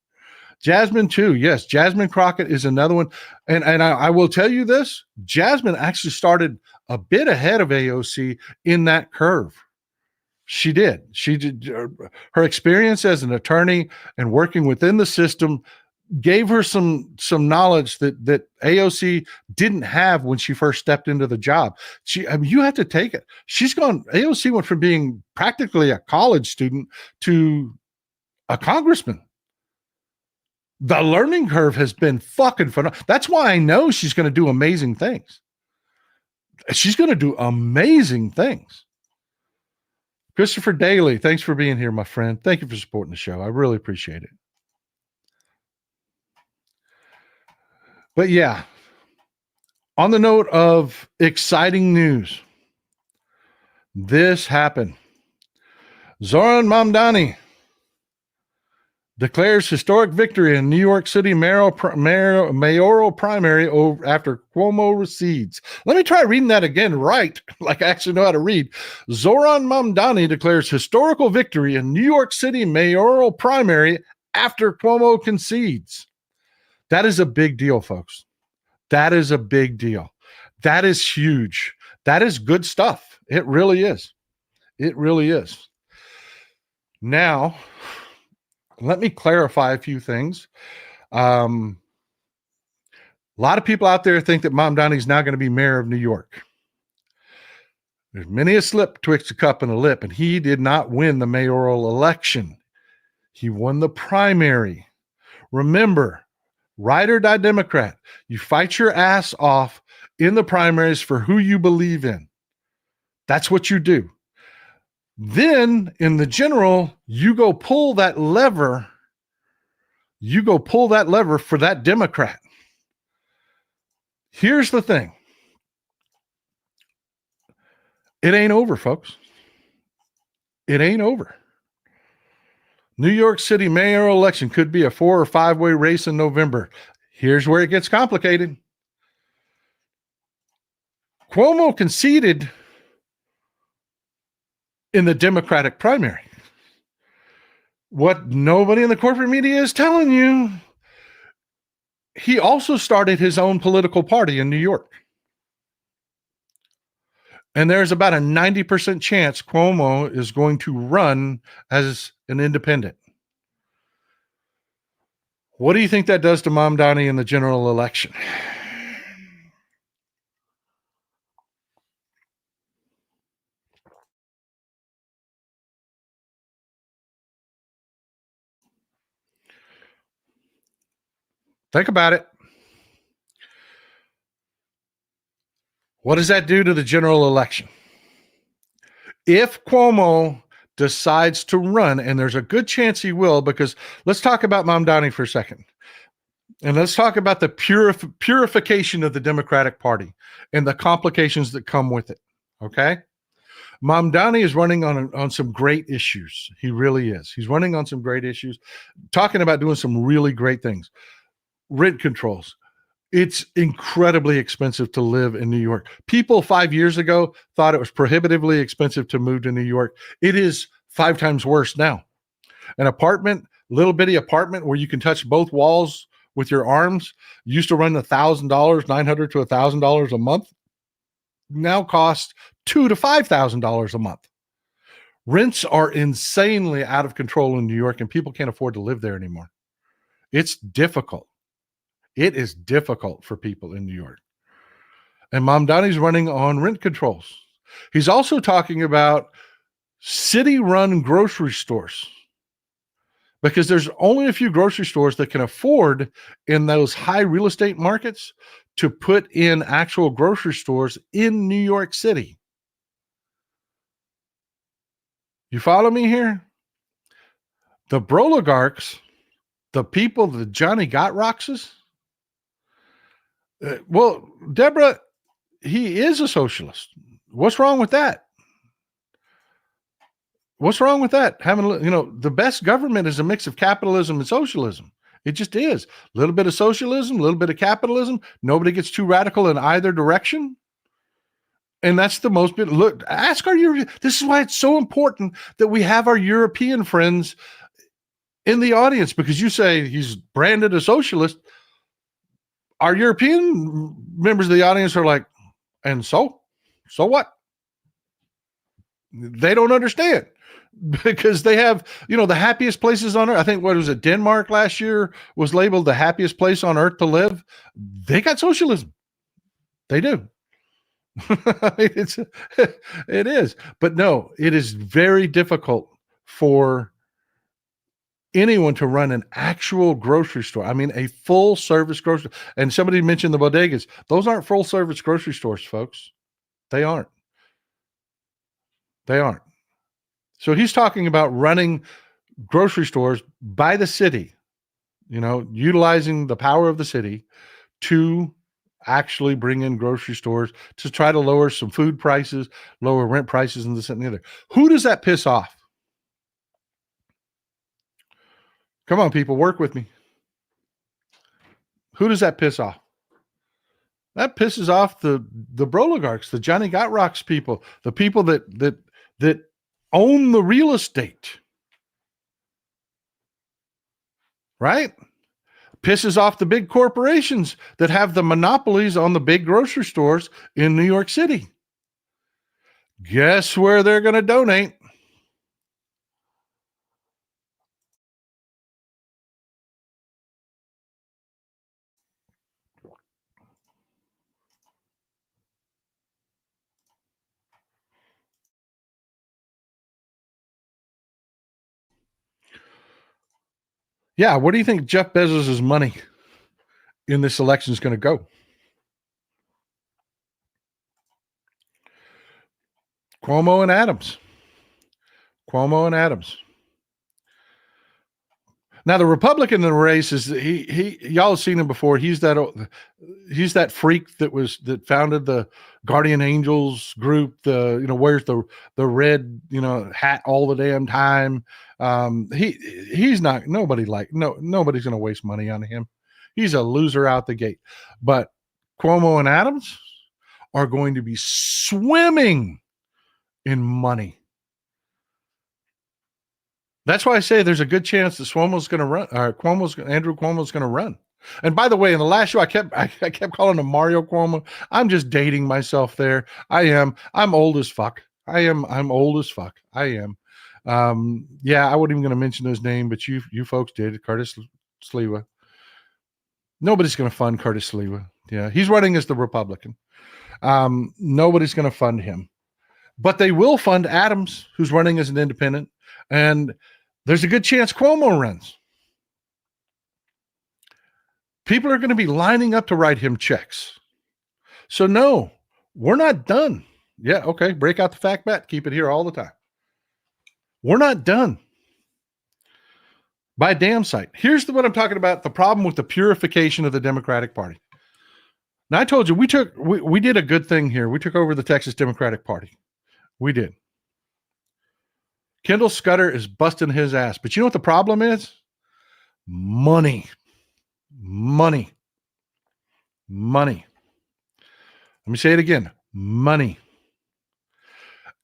Jasmine too. Yes. Jasmine Crockett is another one. And I will tell you this, Jasmine actually started a bit ahead of AOC in that curve. She did. She did. Her experience as an attorney and working within the system gave her some knowledge that AOC didn't have when she first stepped into the job. You have to take it. AOC went from being practically a college student to a congressman. The learning curve has been fucking phenomenal. That's why I know she's going to do amazing things. She's going to do amazing things. Christopher Daly, thanks for being here, my friend. Thank you for supporting the show. I really appreciate it. But yeah, on the note of exciting news, this happened. Zoran Mamdani declares historic victory in New York City mayoral primary after Cuomo recedes. Let me try reading that again right, like I actually know how to read. Zoran Mamdani declares historical victory in New York City mayoral primary after Cuomo concedes. That is a big deal, folks. That is a big deal. That is huge. That is good stuff. It really is. It really is. Now, let me clarify a few things. A lot of people out there think that Mamdani is now going to be mayor of New York. There's many a slip twixt a cup and a lip, and he did not win the mayoral election. He won the primary. Remember, ride or die Democrat, you fight your ass off in the primaries for who you believe in. That's what you do. Then in the general, you go pull that lever. You go pull that lever for that Democrat. Here's the thing. It ain't over, folks. It ain't over. New York City mayoral election could be a 4 or 5-way race in November. Here's where it gets complicated. Cuomo conceded in the Democratic primary. What nobody in the corporate media is telling you, he also started his own political party in New York. And there's about a 90% chance Cuomo is going to run as an independent. What do you think that does to Mamdani in the general election? Think about it. What does that do to the general election? If Cuomo decides to run, and there's a good chance he will, because let's talk about Mamdani for a second. And let's talk about the purification of the Democratic Party and the complications that come with it. Okay? Mamdani is running on some great issues. He really is. He's running on some great issues, talking about doing some really great things. Rent controls. It's incredibly expensive to live in New York. People 5 years ago thought it was prohibitively expensive to move to New York. It is 5 times worse now. An apartment, little bitty apartment where you can touch both walls with your arms, used to run $1,000, $900 to $1,000 a month. Now costs $2,000 to $5,000 a month. Rents are insanely out of control in New York, and people can't afford to live there anymore. It's difficult. It is difficult for people in New York. And Mamdani's running on rent controls. He's also talking about city-run grocery stores, because there's only a few grocery stores that can afford, in those high real estate markets, to put in actual grocery stores in New York City. You follow me here? The broligarchs, the people, the Johnny Gotrockses, well, Deborah, he is a socialist. What's wrong with that? What's wrong with that? Having, the best government is a mix of capitalism and socialism. It just is. A little bit of socialism, a little bit of capitalism. Nobody gets too radical in either direction. And that's the most, look, ask our European, this is why it's so important that we have our European friends in the audience, because you say he's branded a socialist. Our European members of the audience are like, and so what? They don't understand, because they have, the happiest places on earth. I think, what was it? Denmark last year was labeled the happiest place on earth to live. They got socialism. They do. It is. But no, it is very difficult for anyone to run an actual grocery store. I mean, a full service grocery. And somebody mentioned the bodegas. Those aren't full service grocery stores, folks. They aren't. They aren't. So he's talking about running grocery stores by the city, utilizing the power of the city to actually bring in grocery stores to try to lower some food prices, lower rent prices, and this and the other. Who does that piss off? Come on, people, work with me. Who does that piss off? That pisses off the broligarchs, the Johnny Gotrocks people, the people that own the real estate. Right? Pisses off the big corporations that have the monopolies on the big grocery stores in New York City. Guess where they're going to donate? Yeah, where do you think Jeff Bezos' money in this election is going to go? Cuomo and Adams. Cuomo and Adams. Now the Republican in the race is y'all have seen him before. He's that freak that founded the Guardian Angels group. Wears the red hat all the damn time. Nobody's going to waste money on him. He's a loser out the gate. But Cuomo and Adams are going to be swimming in money. That's why I say there's a good chance that Andrew Cuomo's going to run. And by the way, in the last show, I kept calling him Mario Cuomo. I'm just dating myself there. I'm old as fuck. I'm old as fuck. I am. I wasn't even going to mention his name, but you folks did. Curtis Sliwa. Nobody's going to fund Curtis Sliwa. Yeah, he's running as the Republican. Nobody's going to fund him, but they will fund Adams, who's running as an independent, and there's a good chance Cuomo runs. People are going to be lining up to write him checks. So no, we're not done. Yeah, okay, break out the fact bat, keep it here all the time. We're not done. By damn sight. Here's what I'm talking about, the problem with the purification of the Democratic Party. Now, I told you, we did a good thing here. We took over the Texas Democratic Party. We did. Kendall Scudder is busting his ass. But you know what the problem is? Money. Money. Money. Let me say it again. Money.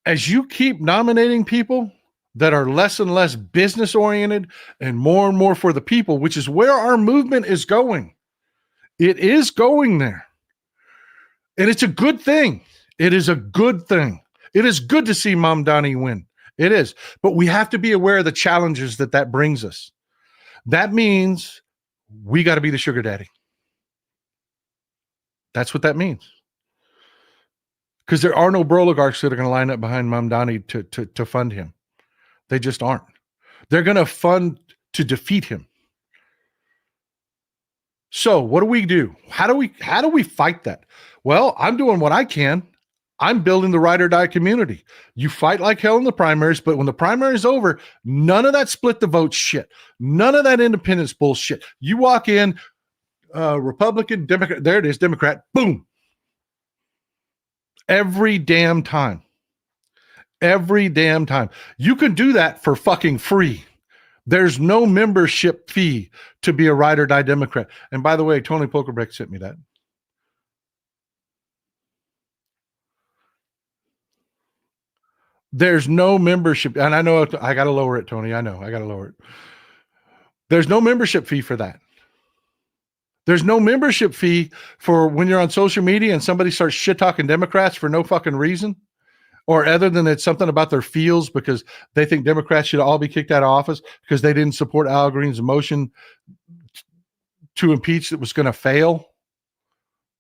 As you keep nominating people that are less and less business oriented and more for the people, which is where our movement is going. It is going there. And it's a good thing. It is a good thing. It is good to see Mamdani win. It is. But we have to be aware of the challenges that brings us. That means we got to be the sugar daddy. That's what that means. Because there are no oligarchs that are going to line up behind Mamdani to fund him. They just aren't. They're going to fund to defeat him. So what do we do? How do we fight that? Well, I'm doing what I can. I'm building the ride or die community. You fight like hell in the primaries, but when the primary is over, none of that split the vote shit. None of that independence bullshit. You walk in, Republican, Democrat, there it is, Democrat, boom. Every damn time. Every damn time. You can do that for fucking free. There's no membership fee to be a ride or die Democrat. And by the way, Tony Pokerbeck sent me that. There's no membership. And I know I got to lower it, Tony. I know I got to lower it. There's no membership fee for that. There's no membership fee for when you're on social media and somebody starts shit talking Democrats for no fucking reason, or other than it's something about their feels because they think Democrats should all be kicked out of office because they didn't support Al Green's motion to impeach that was going to fail,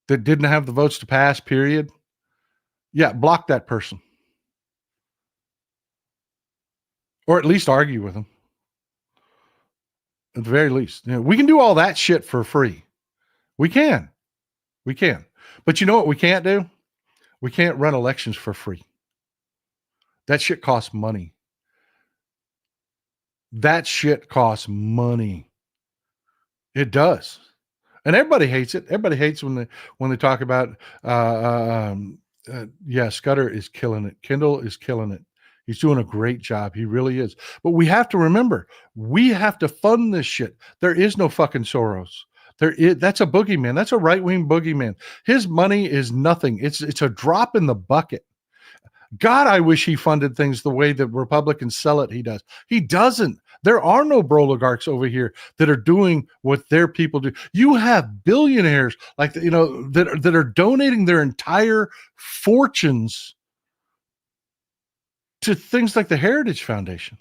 that didn't have the votes to pass, period. Yeah, block that person. Or at least argue with them. At the very least. You know, we can do all that shit for free. We can. We can. But you know what we can't do? We can't run elections for free. That shit costs money. That shit costs money. It does. And everybody hates it. Everybody hates when they talk about Scudder is killing it. Kendall is killing it. He's doing a great job. He really is. But we have to remember, we have to fund this shit. There is no fucking Soros. That's a boogeyman. That's a right-wing boogeyman. His money is nothing. It's a drop in the bucket. God, I wish he funded things the way that Republicans sell it. He does. He doesn't. There are no oligarchs over here that are doing what their people do. You have billionaires like that are donating their entire fortunes to things like the Heritage Foundation.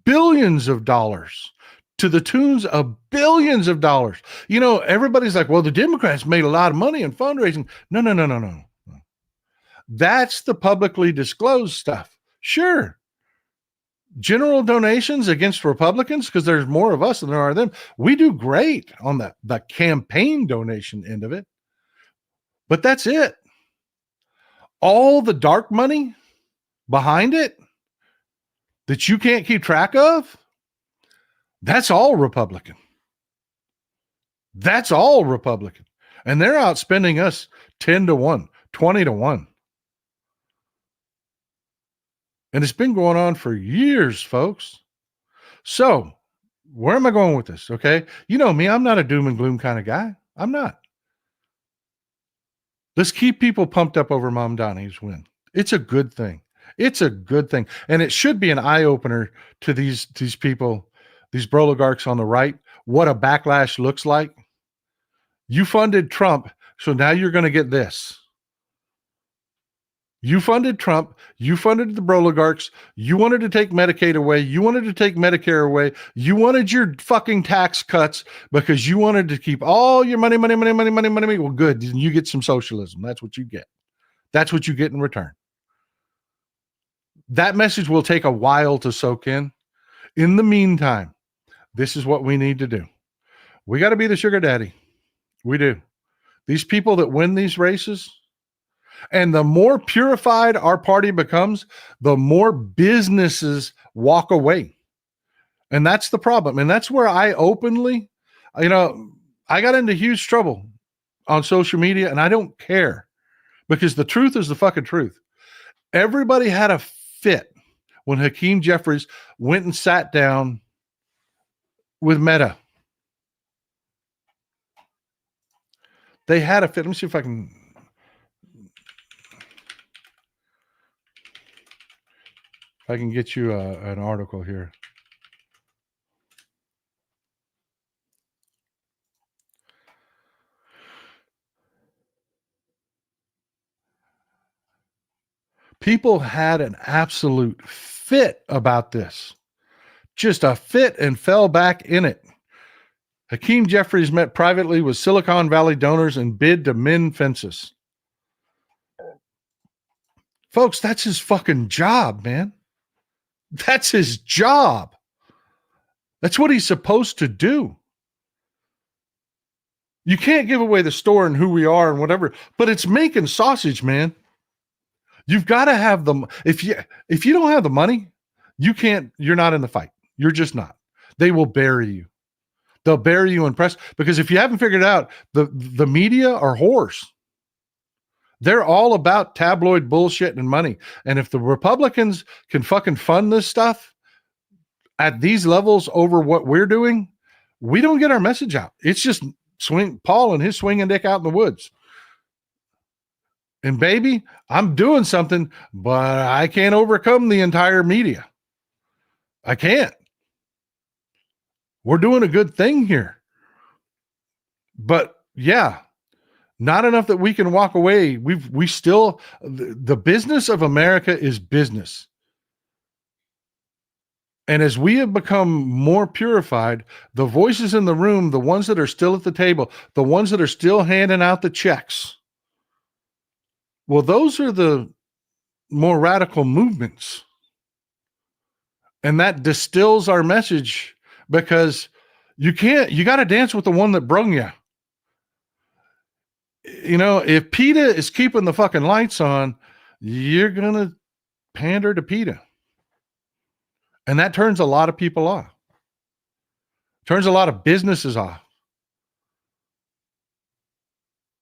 Billions of dollars, to the tunes of billions of dollars. You know, everybody's like, well, the Democrats made a lot of money in fundraising. No. That's the publicly disclosed stuff. Sure. General donations against Republicans, because there's more of us than there are them. We do great on the campaign donation end of it. But that's it. All the dark money behind it, that you can't keep track of, that's all Republican. That's all Republican. And they're outspending us 10 to 1, 20 to 1. And it's been going on for years, folks. So, where am I going with this? Okay. You know me, I'm not a doom and gloom kind of guy. I'm not. Let's keep people pumped up over Mamdani's win. It's a good thing. It's a good thing. And it should be an eye opener to these people, these oligarchs on the right, what a backlash looks like. You funded Trump, so now you're going to get this. You funded Trump. You funded the oligarchs. You wanted to take Medicaid away. You wanted to take Medicare away. You wanted your fucking tax cuts because you wanted to keep all your money. Well, good. You get some socialism. That's what you get. That's what you get in return. That message will take a while to soak in. In the meantime, this is what we need to do. We got to be the sugar daddy. We do. These people that win these races, and the more purified our party becomes, the more businesses walk away. And that's the problem. And that's where I openly, I got into huge trouble on social media, and I don't care because the truth is the fucking truth. Everybody had a fit when Hakeem Jeffries went and sat down with Meta. They had a fit. Let me see if I can. If I can get you an article here. People had an absolute fit about this. Just a fit and fell back in it. Hakeem Jeffries met privately with Silicon Valley donors and bid to mend fences. Folks, that's his fucking job, man. That's his job. That's what he's supposed to do. You can't give away the store and who we are and whatever, but it's making sausage, man. You've got to have the, if you don't have the money, you're not in the fight. You're just not. They will bury you. They'll bury you in press because if you haven't figured it out, the media are whores. They're all about tabloid bullshit and money. And if the Republicans can fucking fund this stuff at these levels over what we're doing, we don't get our message out. It's just Paul and his swinging dick out in the woods. And baby, I'm doing something, but I can't overcome the entire media. I can't. We're doing a good thing here. But yeah, not enough that we can walk away. We still, the business of America is business. And as we have become more purified, the voices in the room, the ones that are still at the table, the ones that are still handing out the checks, well, those are the more radical movements. And that distills our message because you got to dance with the one that brung you. You know, if PETA is keeping the fucking lights on, you're going to pander to PETA. And that turns a lot of people off. Turns a lot of businesses off.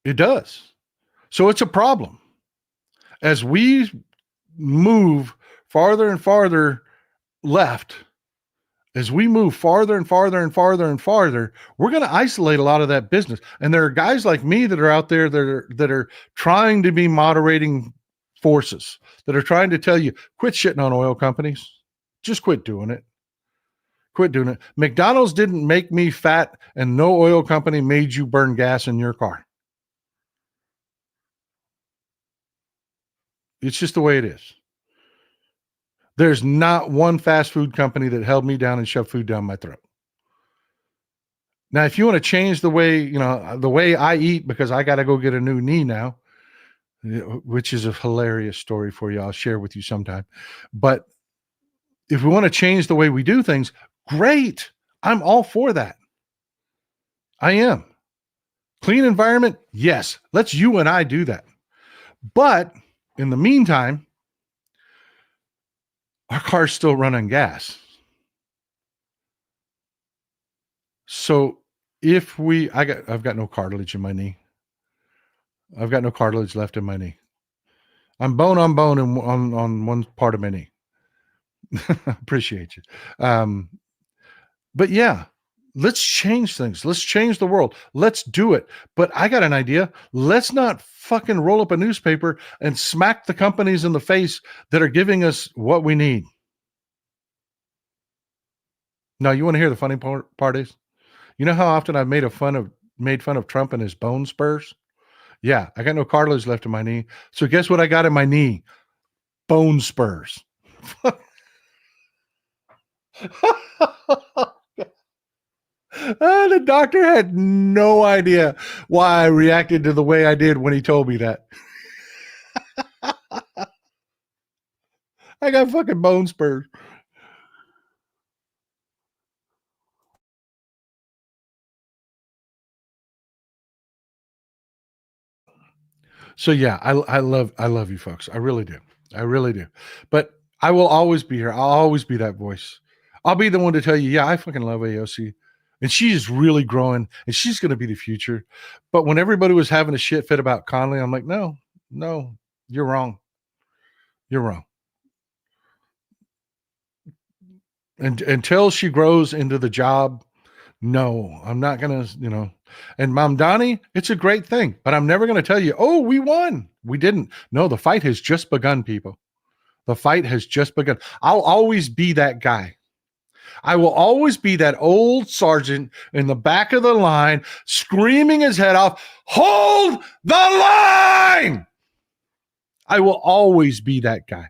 It does. So it's a problem. As we move farther and farther left, as we move farther and farther and farther and farther, we're going to isolate a lot of that business. And there are guys like me that are out there that are trying to be moderating forces, that are trying to tell you, quit shitting on oil companies. Just quit doing it. Quit doing it. McDonald's didn't make me fat, and no oil company made you burn gas in your car. It's just the way it is. There's not one fast food company that held me down and shoved food down my throat. Now, if you want to change the way I eat because I got to go get a new knee now, which is a hilarious story for you, I'll share with you sometime. But if we want to change the way we do things, great. I'm all for that. I am. Clean environment? Yes. Let's you and I do that. But in the meantime, our cars still run on gas. So if I've got no cartilage in my knee. I've got no cartilage left in my knee. I'm bone on bone on one part of my knee. Appreciate you. But yeah, let's change things. Let's change the world. Let's do it. But I got an idea. Let's not fucking roll up a newspaper and smack the companies in the face that are giving us what we need. Now, you want to hear the funny part is? You know how often I've made fun of Trump and his bone spurs? Yeah, I got no cartilage left in my knee. So guess what I got in my knee? Bone spurs. The doctor had no idea why I reacted to the way I did when he told me that. I got fucking bone spurs. So yeah, I love you folks. I really do. I really do. But I will always be here. I'll always be that voice. I'll be the one to tell you, yeah, I fucking love AOC. And she is really growing and she's going to be the future. But when everybody was having a shit fit about Conley, I'm like, no, you're wrong. You're wrong. And until she grows into the job, no, I'm not going to, and Mamdani, it's a great thing, but I'm never going to tell you, oh, we won. We didn't. No, the fight has just begun, people. The fight has just begun. I'll always be that guy. I will always be that old sergeant in the back of the line screaming his head off, hold the line. I will always be that guy.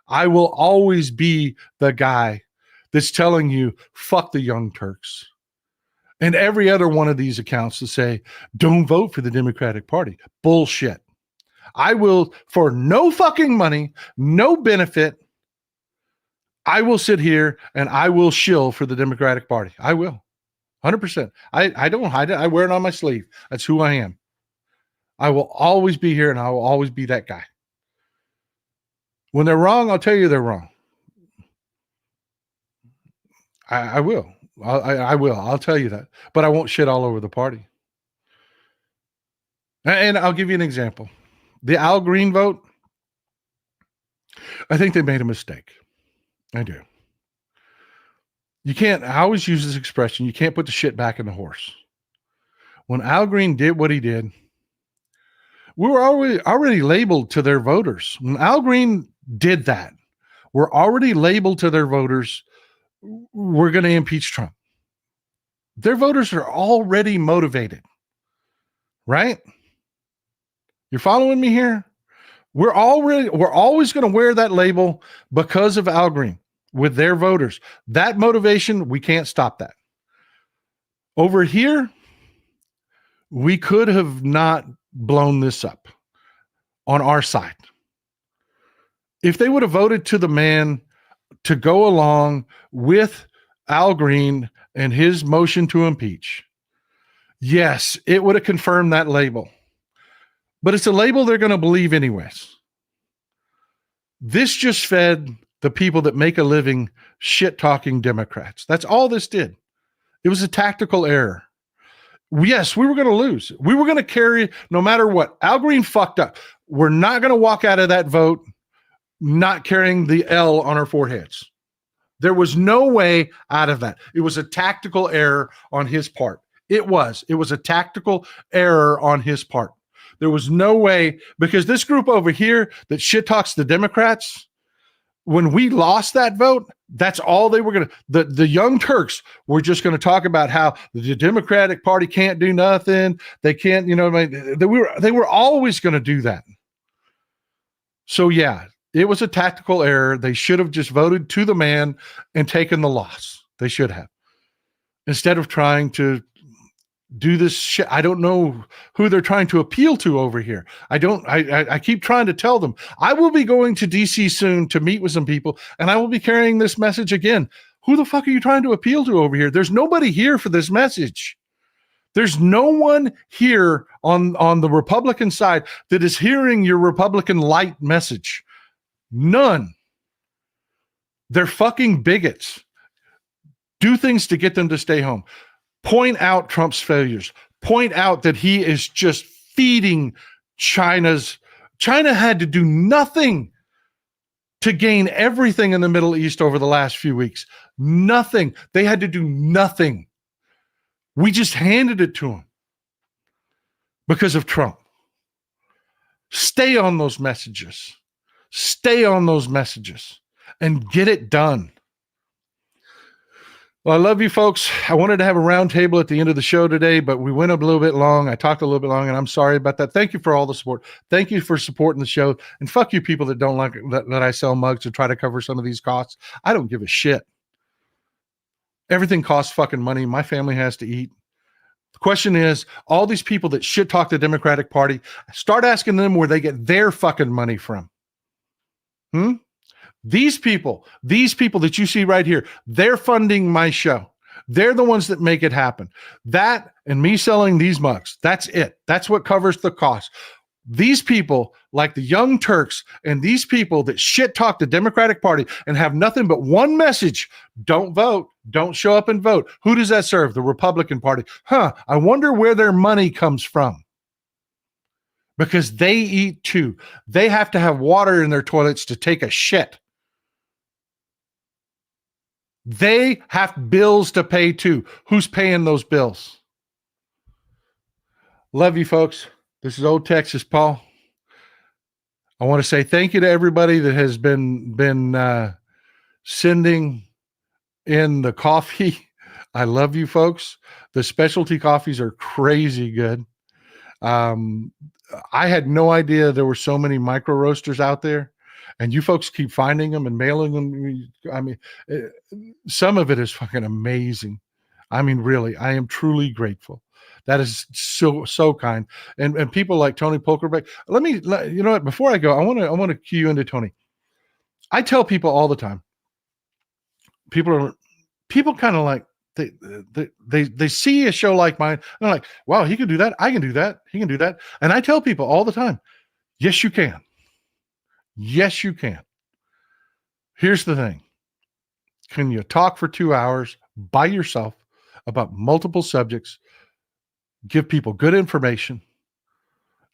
I will always be the guy that's telling you, fuck the Young Turks. And every other one of these accounts to say, don't vote for the Democratic Party. Bullshit. I will, for no fucking money, no benefit, I will sit here and I will shill for the Democratic Party. I will. 100%. I don't hide it. I wear it on my sleeve. That's who I am. I will always be here and I will always be that guy. When they're wrong, I'll tell you they're wrong. I will. I will. I'll tell you that. But I won't shit all over the party. And I'll give you an example. The Al Green vote, I think they made a mistake. I do. You can't, I always use this expression, you can't put the shit back in the horse. When Al Green did what he did, we were already labeled to their voters. When Al Green did that, we're already labeled to their voters, we're going to impeach Trump. Their voters are already motivated, right? You're following me here? We're always going to wear that label because of Al Green with their voters. That motivation, we can't stop that. Over here, we could have not blown this up on our side. If they would have voted to the man to go along with Al Green and his motion to impeach, yes, it would have confirmed that label. But it's a label they're going to believe anyways. This just fed the people that make a living shit-talking Democrats. That's all this did. It was a tactical error. Yes, we were going to lose. We were going to carry no matter what. Al Green fucked up. We're not going to walk out of that vote not carrying the L on our foreheads. There was no way out of that. It was a tactical error on his part. It was a tactical error on his part. There was no way, because this group over here that shit talks the Democrats, when we lost that vote, that's all they were going to, the Young Turks were just going to talk about how the Democratic Party can't do nothing. They can't, they were always going to do that. So yeah, it was a tactical error. They should have just voted to the man and taken the loss. They should have. Instead of trying to do this shit. I don't know who they're trying to appeal to over here. I keep trying to tell them, I will be going to DC soon to meet with some people, and I will be carrying this message again. Who the fuck are you trying to appeal to over here? There's nobody here for this message. There's no one here on the Republican side that is hearing your Republican light message. None. They're fucking bigots. Do things to get them to stay home. Point out Trump's failures. Point out that he is just feeding China had to do nothing to gain everything in the Middle East over the last few weeks. Nothing. They had to do nothing. We just handed it to them because of Trump. Stay on those messages. Stay on those messages and get it done. Well, I love you folks. I wanted to have a round table at the end of the show today, but we went a little bit long. I talked a little bit long, and I'm sorry about that. Thank you for all the support. Thank you for supporting the show. And fuck you people that don't like that I sell mugs to try to cover some of these costs. I don't give a shit. Everything costs fucking money. My family has to eat. The question is, all these people that shit talk the Democratic Party, start asking them where they get their fucking money from. These people that you see right here, they're funding my show. They're the ones that make it happen. That and me selling these mugs, that's it. That's what covers the cost. These people, like the Young Turks and these people that shit talk the Democratic Party and have nothing but one message: don't vote, don't show up and vote. Who does that serve? The Republican Party. I wonder where their money comes from. Because they eat too. They have to have water in their toilets to take a shit. They have bills to pay too. Who's paying those bills? Love you folks. This is Old Texas Paul. I want to say thank you to everybody that has been sending in the coffee. I love you folks. The specialty coffees are crazy good. I had no idea there were so many micro roasters out there. And you folks keep finding them and mailing them. I mean, some of it is fucking amazing. I mean, really, I am truly grateful. That is so kind. And people like Tony Polkerbeck. You know what? Before I go, I want to cue you into Tony. I tell people all the time. People kind of like they see a show like mine. And they're like, wow, he can do that. I can do that. He can do that. And I tell people all the time, yes, you can. Yes, you can. Here's the thing. Can you talk for 2 hours by yourself about multiple subjects, give people good information,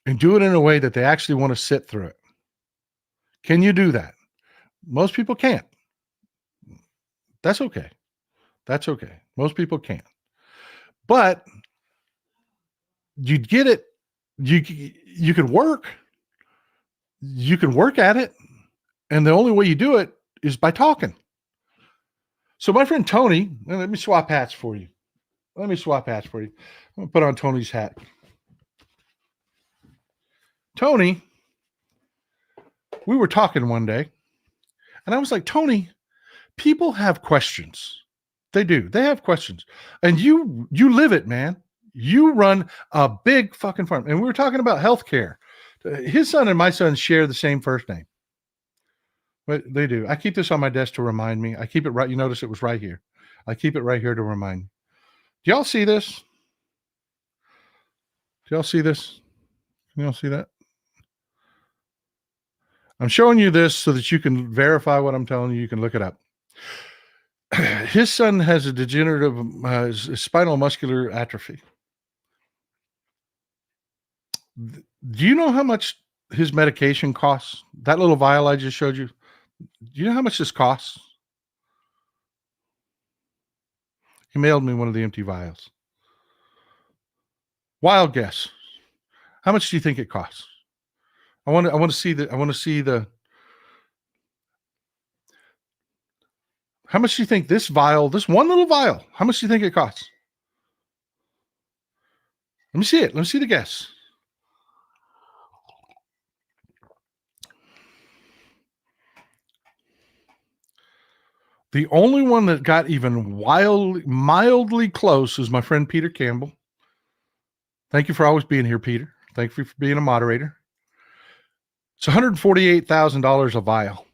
and do it in a way that they actually want to sit through it? Can you do that? Most people can't. That's okay. That's okay. Most people can't. But you get it. You can work. You can work at it, and the only way you do it is by talking. So my friend Tony, let me swap hats for you. I'm going to put on Tony's hat. Tony, we were talking one day, and I was like, Tony, people have questions. They do. They have questions. And you live it, man. You run a big fucking farm. And we were talking about healthcare. His son and my son share the same first name. But they do. I keep this on my desk to remind me. I keep it right. You notice it was right here. I keep it right here to remind me. Do y'all see this? Do y'all see this? Can y'all see that? I'm showing you this so that you can verify what I'm telling you. You can look it up. His son has a degenerative spinal muscular atrophy. Do you know how much his medication costs? That little vial I just showed you. Do you know how much this costs? He mailed me one of the empty vials. Wild guess. How much do you think it costs? I want to see the. How much do you think this vial, this one little vial, how much do you think it costs? Let me see it. Let me see the guess. The only one that got even mildly close is my friend Peter Campbell. Thank you for always being here, Peter. Thank you for being a moderator. It's $148,000 a vial.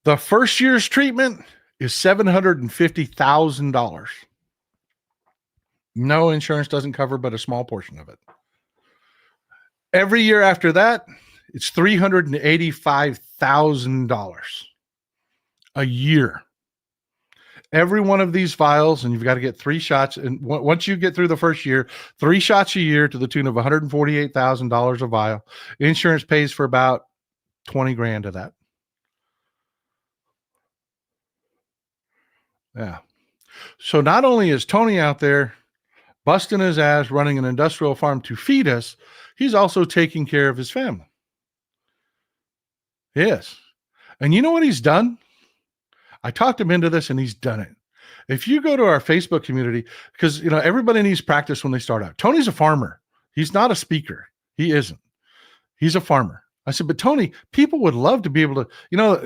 The first year's treatment is $750,000. No, insurance doesn't cover but a small portion of it. Every year after that It's $385,000 a year. Every one of these vials, and you've got to get 3 shots. And once you get through the first year, 3 shots a year to the tune of $148,000 a vial. Insurance pays for about 20 grand of that. Yeah. So not only is Tony out there busting his ass running an industrial farm to feed us, he's also taking care of his family. Yes. And you know what he's done? I talked him into this and he's done it. If you go to our Facebook community, because everybody needs practice when they start out. Tony's a farmer. He's not a speaker. He isn't. He's a farmer. I said, but Tony, people would love to be able to,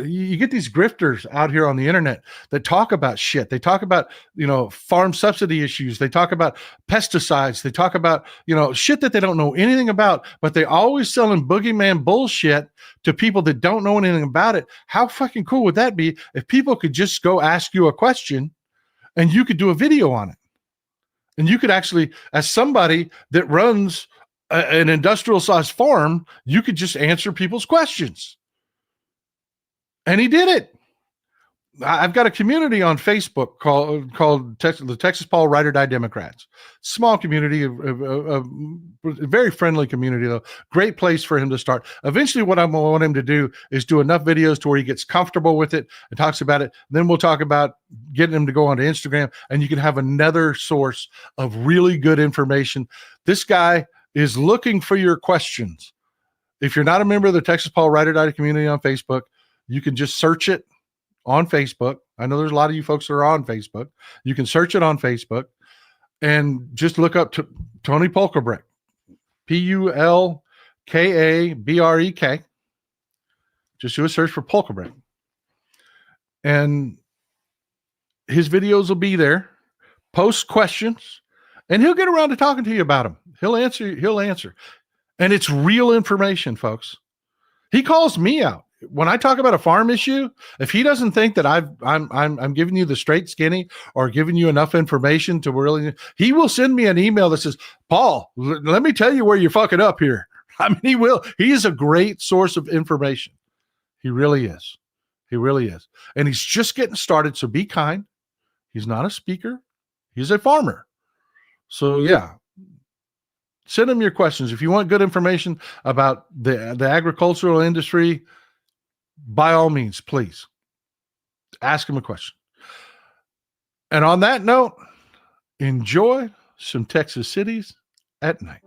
you get these grifters out here on the internet that talk about shit. They talk about, farm subsidy issues. They talk about pesticides. They talk about, shit that they don't know anything about, but they always selling boogeyman bullshit to people that don't know anything about it. How fucking cool would that be if people could just go ask you a question and you could do a video on it? And you could actually, as somebody that runs an industrial sized farm, you could just answer people's questions. And he did it. I've got a community on Facebook called the Texas Paul Ride or Die Democrats. Small community, a very friendly community, though. Great place for him to start. Eventually, what I want him to do is do enough videos to where he gets comfortable with it and talks about it. Then we'll talk about getting him to go onto Instagram, and you can have another source of really good information. This guy is looking for your questions. If you're not a member of the Texas Paul Ride or Die community on Facebook, you can just search it on Facebook. I know there's a lot of you folks that are on Facebook. You can search it on Facebook and just look up Tony Polkabrek, Pulkabrek. Just do a search for Polkabrek. And his videos will be there. Post questions, and he'll get around to talking to you about them. He'll answer. And it's real information, folks. He calls me out. When I talk about a farm issue, if he doesn't think that I'm giving you the straight skinny or giving you enough information to really, he will send me an email that says, Paul, let me tell you where you're fucking up here. I mean, he will. He is a great source of information. He really is. He really is. And he's just getting started. So be kind. He's not a speaker. He's a farmer. So yeah. Send him your questions. If you want good information about the agricultural industry, by all means, please ask him a question. And on that note, enjoy some Texas cities at night.